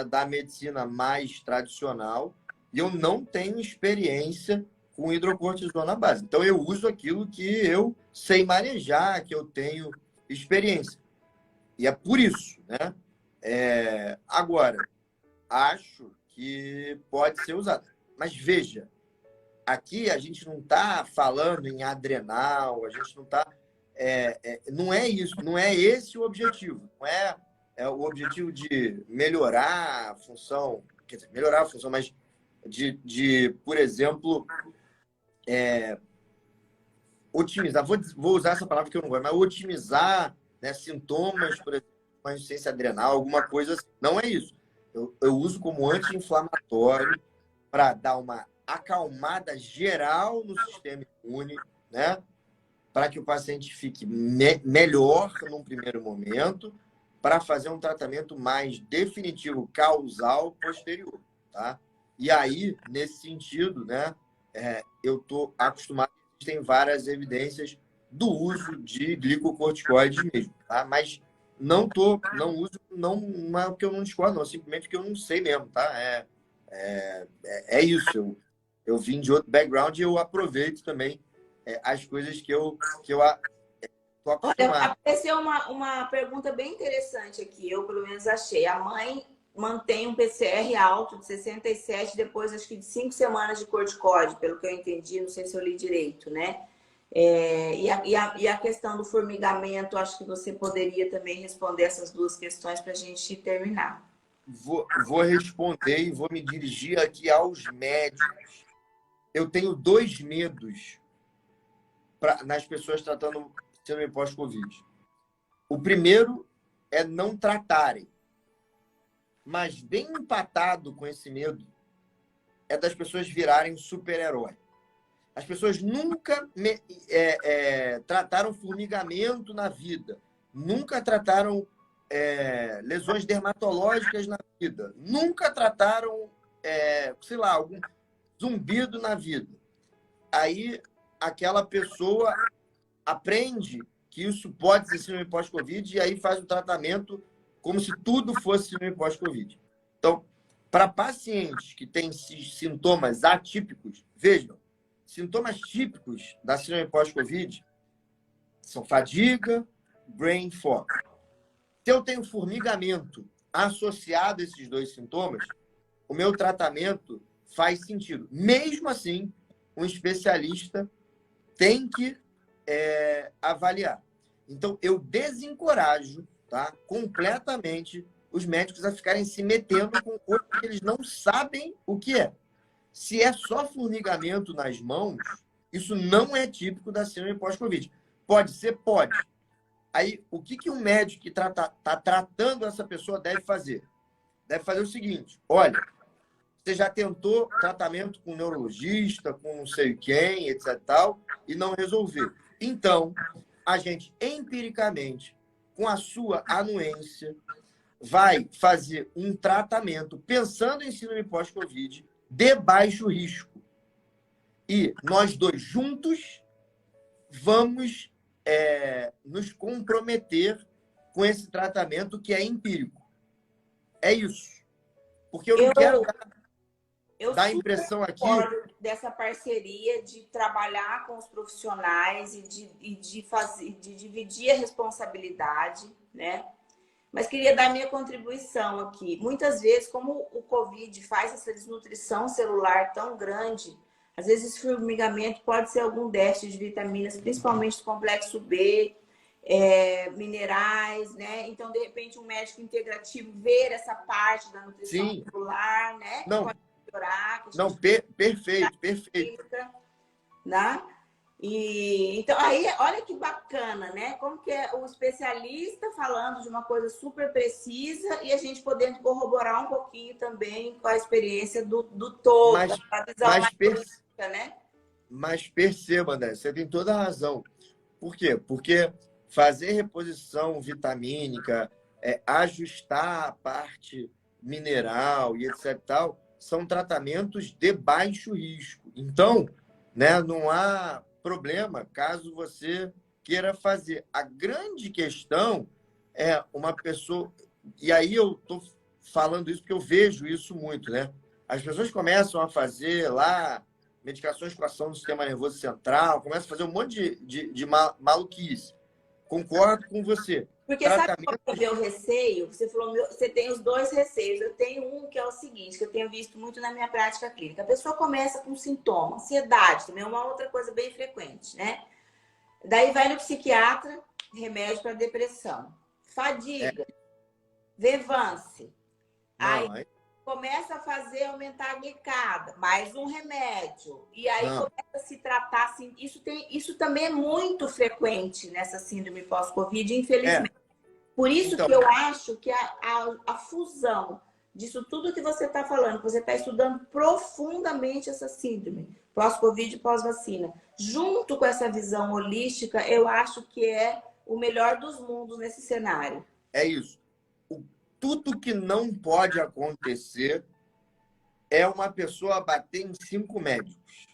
da medicina mais tradicional e eu não tenho experiência com hidrocortisona base. Então, eu uso aquilo que eu sei manejar, que eu tenho experiência. E é por isso, né? Agora, acho que pode ser usado. Mas veja, aqui a gente não está falando em adrenal, a gente não está... não é isso, não é esse o objetivo. Não é o objetivo de melhorar a função, quer dizer, melhorar a função, mas por exemplo, otimizar, vou usar essa palavra que eu não gosto, mas otimizar, né, sintomas, por exemplo, uma insuficiência adrenal, alguma coisa assim. Não é isso. Eu uso como anti-inflamatório para dar uma acalmada geral no sistema imune, né? Para que o paciente fique melhor num primeiro momento, para fazer um tratamento mais definitivo, causal, posterior, tá? E aí, nesse sentido, né, eu estou acostumado, tem várias evidências do uso de glicocorticoides mesmo, tá? Mas não uso, não é o que eu não discordo, não, simplesmente que eu não sei mesmo, tá? É isso. Eu vim de outro background e eu aproveito também as coisas que eu estou Olha, acostumado. apareceu uma pergunta bem interessante aqui, eu pelo menos achei. A mãe mantém um PCR alto de 67 depois, acho que de 5 semanas de corticoide, pelo que eu entendi, não sei se eu li direito, né? E a questão do formigamento, acho que você poderia também responder essas duas questões para a gente terminar. Vou responder e vou me dirigir aqui aos médicos. Eu tenho 2 medos nas pessoas tratando síndrome pós-Covid. O primeiro é não tratarem. Mas bem empatado com esse medo é das pessoas virarem super-herói. As pessoas nunca trataram formigamento na vida, nunca trataram lesões dermatológicas na vida, nunca trataram, sei lá, algum zumbido na vida. Aí aquela pessoa aprende que isso pode ser síndrome pós-Covid e aí faz o tratamento como se tudo fosse síndrome pós-Covid. Então, para pacientes que têm sintomas atípicos, vejam, sintomas típicos da síndrome pós-Covid são fadiga, brain fog. Se eu tenho formigamento associado a esses 2 sintomas, o meu tratamento faz sentido. Mesmo assim, um especialista tem que avaliar. Então, eu desencorajo, tá, completamente os médicos a ficarem se metendo com coisa que eles não sabem o que é. Se é só formigamento nas mãos, isso não é típico da síndrome pós-Covid. Pode ser? Pode. Aí, o que um médico que está tratando essa pessoa deve fazer? Deve fazer o seguinte: olha, você já tentou tratamento com um neurologista, com não sei quem, etc. tal, e não resolveu. Então, a gente, empiricamente, com a sua anuência, vai fazer um tratamento pensando em síndrome pós-Covid de baixo risco. E nós 2 juntos vamos nos comprometer com esse tratamento que é empírico. É isso. Porque eu não quero dar a impressão aqui dessa parceria de trabalhar com os profissionais e de dividir a responsabilidade, né? Mas queria dar minha contribuição aqui. Muitas vezes, como o Covid faz essa desnutrição celular tão grande, às vezes esse formigamento pode ser algum déficit de vitaminas, principalmente do complexo B, minerais, né? Então, de repente, um médico integrativo ver essa parte da nutrição celular, né? Não. Pode melhorar. Não, perfeito. Né? E então aí olha que bacana, né? Como que é o especialista falando de uma coisa super precisa e a gente podendo corroborar um pouquinho também com a experiência do todo, a visão mais política, né? Mas perceba, André, você tem toda a razão. Por quê? Porque fazer reposição vitamínica, ajustar a parte mineral e etc. tal, são tratamentos de baixo risco. Então, né, não há problema caso você queira fazer. A grande questão é uma pessoa... E aí eu estou falando isso porque eu vejo isso muito, né? As pessoas começam a fazer lá medicações com ação do sistema nervoso central, começa a fazer um monte de maluquice. Concordo com você. Porque sabe qual é o meu receio? Você falou, você tem os dois receios. Eu tenho um que é o seguinte, que eu tenho visto muito na minha prática clínica. A pessoa começa com sintoma, ansiedade, também é uma outra coisa bem frequente, né? Daí vai no psiquiatra, remédio para depressão. Fadiga, Vevance. Aí começa a fazer aumentar a glicada, mais um remédio. E aí começa a se tratar assim. Isso também é muito frequente nessa síndrome pós-Covid, infelizmente. Por isso então, que eu acho que a fusão disso tudo que você está falando, que você está estudando profundamente essa síndrome, pós-Covid e pós-vacina, junto com essa visão holística, eu acho que é o melhor dos mundos nesse cenário. É isso. Tudo que não pode acontecer é uma pessoa bater em 5 médicos.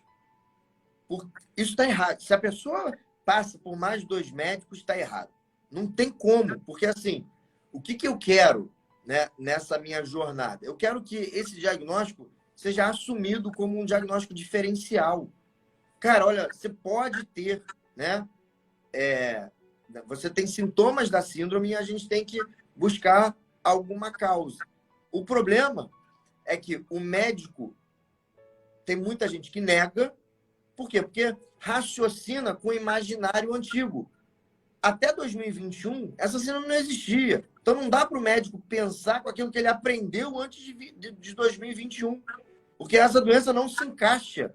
Isso está errado. Se a pessoa passa por mais de 2 médicos, está errado. Não tem como, porque assim, o que eu quero, né, nessa minha jornada? Eu quero que esse diagnóstico seja assumido como um diagnóstico diferencial. Cara, olha, você pode ter, né? Você tem sintomas da síndrome e a gente tem que buscar alguma causa. O problema é que o médico, tem muita gente que nega. Por quê? Porque raciocina com o imaginário antigo. Até 2021, essa síndrome não existia. Então, não dá para o médico pensar com aquilo que ele aprendeu antes de 2021. Porque essa doença não se encaixa.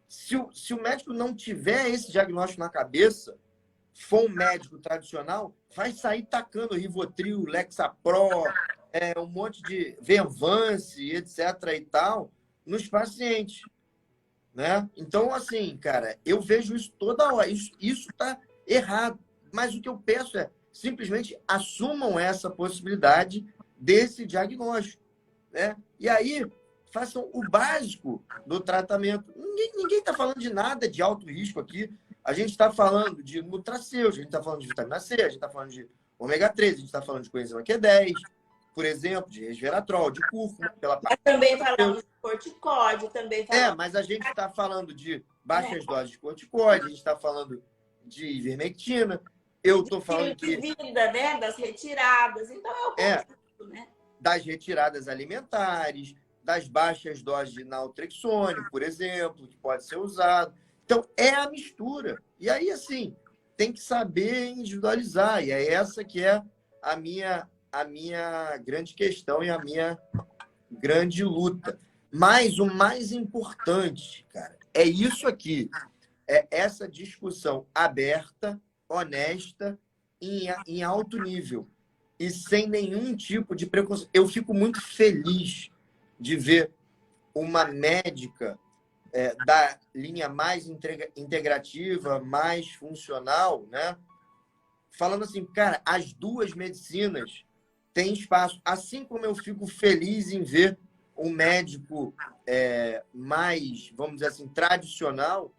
Se o médico não tiver esse diagnóstico na cabeça, for um médico tradicional, vai sair tacando Rivotril, Lexapro, um monte de Venvance, etc. e tal, nos pacientes. Né? Então, assim, cara, eu vejo isso toda hora. Isso está errado. Mas o que eu peço é, simplesmente assumam essa possibilidade desse diagnóstico. Né? E aí, façam o básico do tratamento. Ninguém está falando de nada de alto risco aqui. A gente está falando de nutraceuticos, a gente está falando de vitamina C, a gente está falando de ômega 3, a gente está falando de coenzima Q10, por exemplo, de resveratrol, de cúrcuma. Mas também falamos de corticóide, também falamos... mas a gente está falando de baixas doses de corticóide, a gente está falando de ivermectina, eu estou falando de vida, né? Das retiradas, então é o conjunto, né? Das retiradas alimentares, das baixas doses de naltrexone, por exemplo, que pode ser usado. Então, é a mistura. E aí, assim, tem que saber individualizar. E é essa que é a minha grande questão e a minha grande luta. Mas o mais importante, cara, é isso aqui. É essa discussão aberta, honesta, em alto nível. E sem nenhum tipo de preconceito. Eu fico muito feliz de ver uma médica da linha mais integrativa, mais funcional, né? Falando assim, cara, as duas medicinas têm espaço. Assim como eu fico feliz em ver um médico mais, vamos dizer assim, tradicional,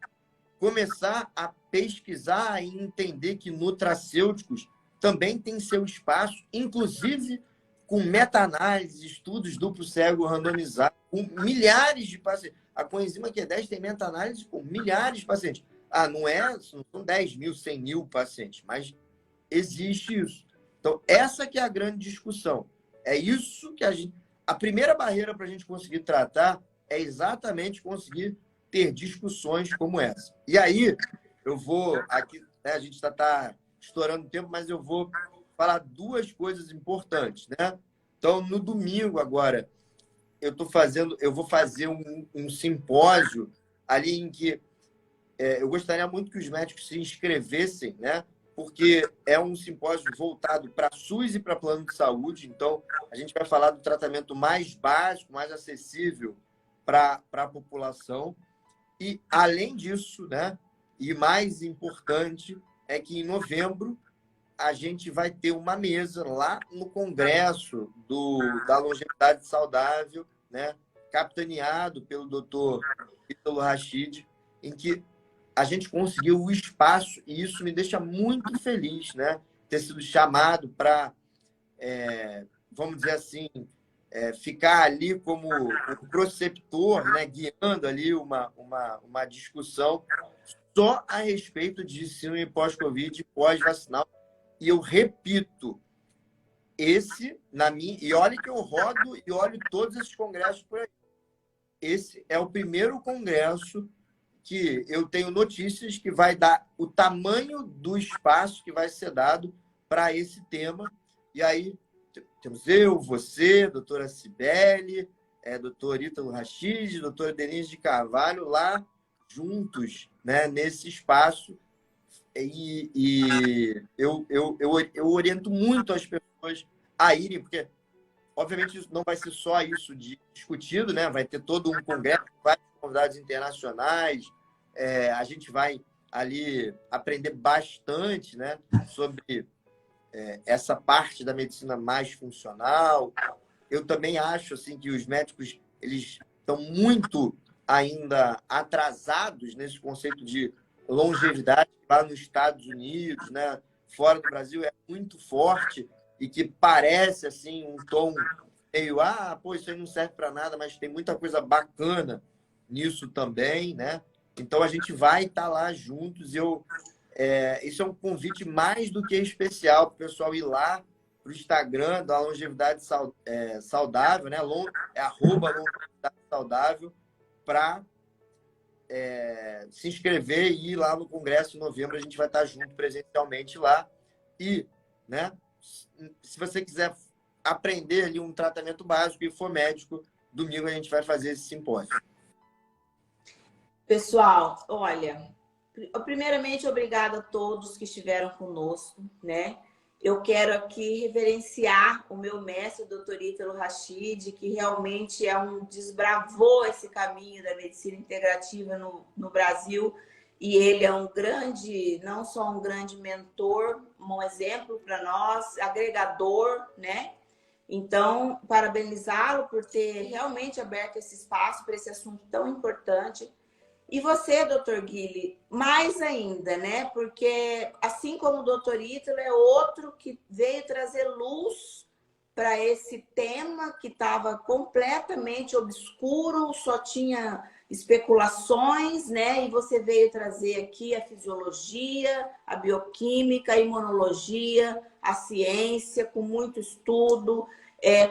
começar a pesquisar e entender que nutracêuticos também têm seu espaço, inclusive com meta-análise, estudos duplo cego randomizados, com milhares de pacientes. A coenzima Q10 tem meta-análise com milhares de pacientes. Não são 10 mil, 100 mil pacientes, mas existe isso. Então, essa que é a grande discussão. É isso que a primeira barreira para a gente conseguir tratar é exatamente conseguir ter discussões como essa. E aí, eu vou... Aqui, né, a gente está estourando o tempo, mas eu vou falar 2 coisas importantes, né? Então, no domingo agora, eu vou fazer um simpósio ali em que eu gostaria muito que os médicos se inscrevessem, né? Porque é um simpósio voltado para SUS e para plano de saúde. Então, a gente vai falar do tratamento mais básico, mais acessível para a população. E, além disso, né? E mais importante é que em novembro a gente vai ter uma mesa lá no Congresso da Longevidade Saudável, né? Capitaneado pelo Dr. Ítalo Rachid, em que a gente conseguiu o espaço, e isso me deixa muito feliz, né? Ter sido chamado para, vamos dizer assim, ficar ali como um preceptor, né, guiando ali uma discussão só a respeito de síndrome pós-Covid e pós-vacinal. E eu repito, e olha que eu rodo e olho todos esses congressos por aí. Esse é o primeiro congresso que eu tenho notícias que vai dar o tamanho do espaço que vai ser dado para esse tema. E aí temos eu, você, doutora Cibele, doutor Ítalo Rachid, doutora Denise de Carvalho, lá juntos, né, nesse espaço. E eu oriento muito as pessoas a irem, porque, obviamente, isso não vai ser só isso discutido, né? Vai ter todo um congresso, vários convidados internacionais, a gente vai ali aprender bastante, né, sobre essa parte da medicina mais funcional. Eu também acho assim, que os médicos eles estão muito ainda atrasados nesse conceito de longevidade lá nos Estados Unidos, né? Fora do Brasil é muito forte e que parece assim um tom meio pô, isso aí não serve para nada, mas tem muita coisa bacana nisso também, né? Então a gente vai estar lá juntos. Isso é um convite mais do que especial para o pessoal ir lá para o Instagram da Longevidade Saudável, né? @longevidade saudável, para se inscrever e ir lá no Congresso em novembro. A gente vai estar junto presencialmente lá. E, né, se você quiser aprender ali um tratamento básico e for médico, domingo a gente vai fazer esse simpósio. Pessoal, olha, primeiramente, obrigada a todos que estiveram conosco, né? Eu quero aqui reverenciar o meu mestre, o doutor Ítalo Rachid, que realmente desbravou esse caminho da medicina integrativa no Brasil. E ele é um grande, não só um grande mentor, um exemplo para nós, agregador, né? Então, parabenizá-lo por ter realmente aberto esse espaço para esse assunto tão importante. E você, doutor Guilherme, mais ainda, né? Porque, assim como o doutor Ítalo, é outro que veio trazer luz para esse tema que estava completamente obscuro, só tinha especulações, né? E você veio trazer aqui a fisiologia, a bioquímica, a imunologia, a ciência, com muito estudo,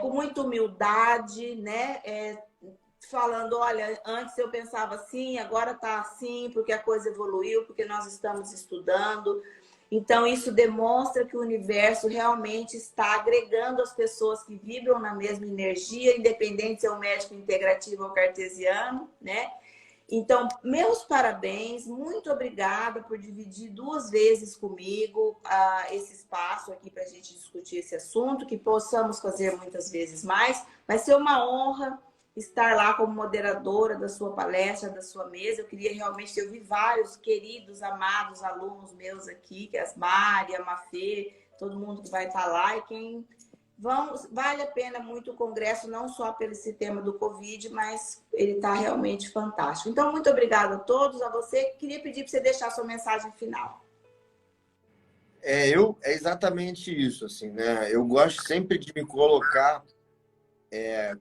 com muita humildade, né? Falando, olha, antes eu pensava assim, agora está assim, porque a coisa evoluiu, porque nós estamos estudando. Então, isso demonstra que o universo realmente está agregando as pessoas que vibram na mesma energia, independente se é um médico integrativo ou cartesiano, né? Então, meus parabéns, muito obrigada por dividir 2 vezes comigo esse espaço aqui para a gente discutir esse assunto, que possamos fazer muitas vezes mais. Vai ser uma honra estar lá como moderadora da sua palestra, da sua mesa. Eu queria realmente, eu vi vários queridos, amados alunos meus aqui, que é as Mari, a Mafê, todo mundo que vai estar lá. E vale a pena muito o congresso, não só pelo esse tema do Covid, mas ele está realmente fantástico. Então, muito obrigada a todos, a você. Queria pedir para você deixar a sua mensagem final. É exatamente isso, assim, né? Eu gosto sempre de me colocar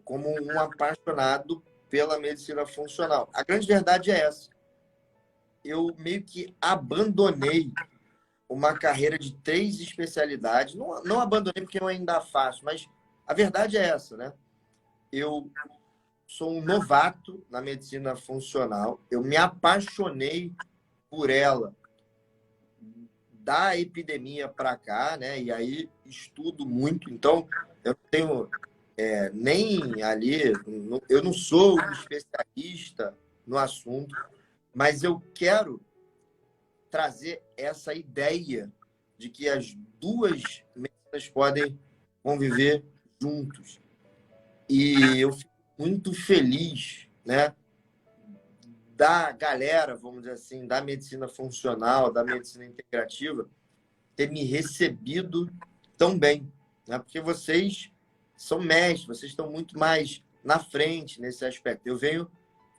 como um apaixonado pela medicina funcional. A grande verdade é essa. Eu meio que abandonei uma carreira de 3 especialidades. Não abandonei porque eu ainda faço, mas a verdade é essa, né? Eu sou um novato na medicina funcional. Eu me apaixonei por ela da epidemia para cá, né? E aí estudo muito. Então, eu não tenho nem ali, eu não sou um especialista no assunto, mas eu quero trazer essa ideia de que as 2 medicinas podem conviver juntos. E eu fico muito feliz, né, da galera, vamos dizer assim, da medicina funcional, da medicina integrativa, ter me recebido tão bem, né? Porque vocês são mestres, vocês estão muito mais na frente nesse aspecto. Eu venho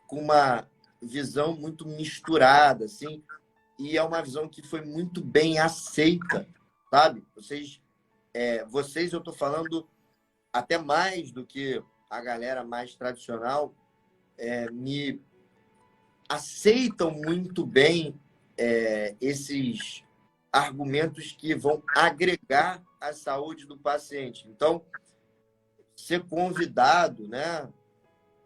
com uma visão muito misturada, assim, e é uma visão que foi muito bem aceita, sabe? Vocês eu estou falando até mais do que a galera mais tradicional me aceitam muito bem esses argumentos que vão agregar à saúde do paciente. Então, ser convidado, né,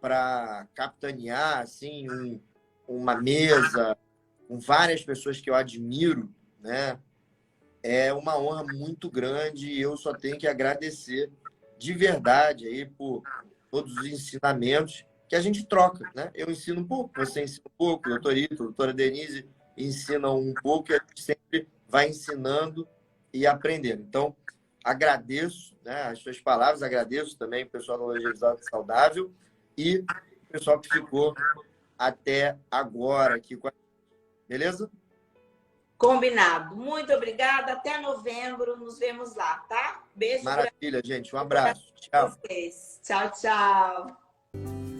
para capitanear assim, uma mesa com várias pessoas que eu admiro, né, é uma honra muito grande e eu só tenho que agradecer de verdade aí por todos os ensinamentos que a gente troca, né? Eu ensino um pouco, você ensina um pouco, o doutor Ito, a doutora Denise ensinam um pouco e a gente sempre vai ensinando e aprendendo. Então, agradeço, né, as suas palavras, agradeço também o pessoal da Longevidade Saudável e o pessoal que ficou até agora aqui com a gente. Beleza? Combinado. Muito obrigada. Até novembro. Nos vemos lá, tá? Beijo grande Maravilha, gente. Um para abraço. Tchau. vocês. Tchau, tchau.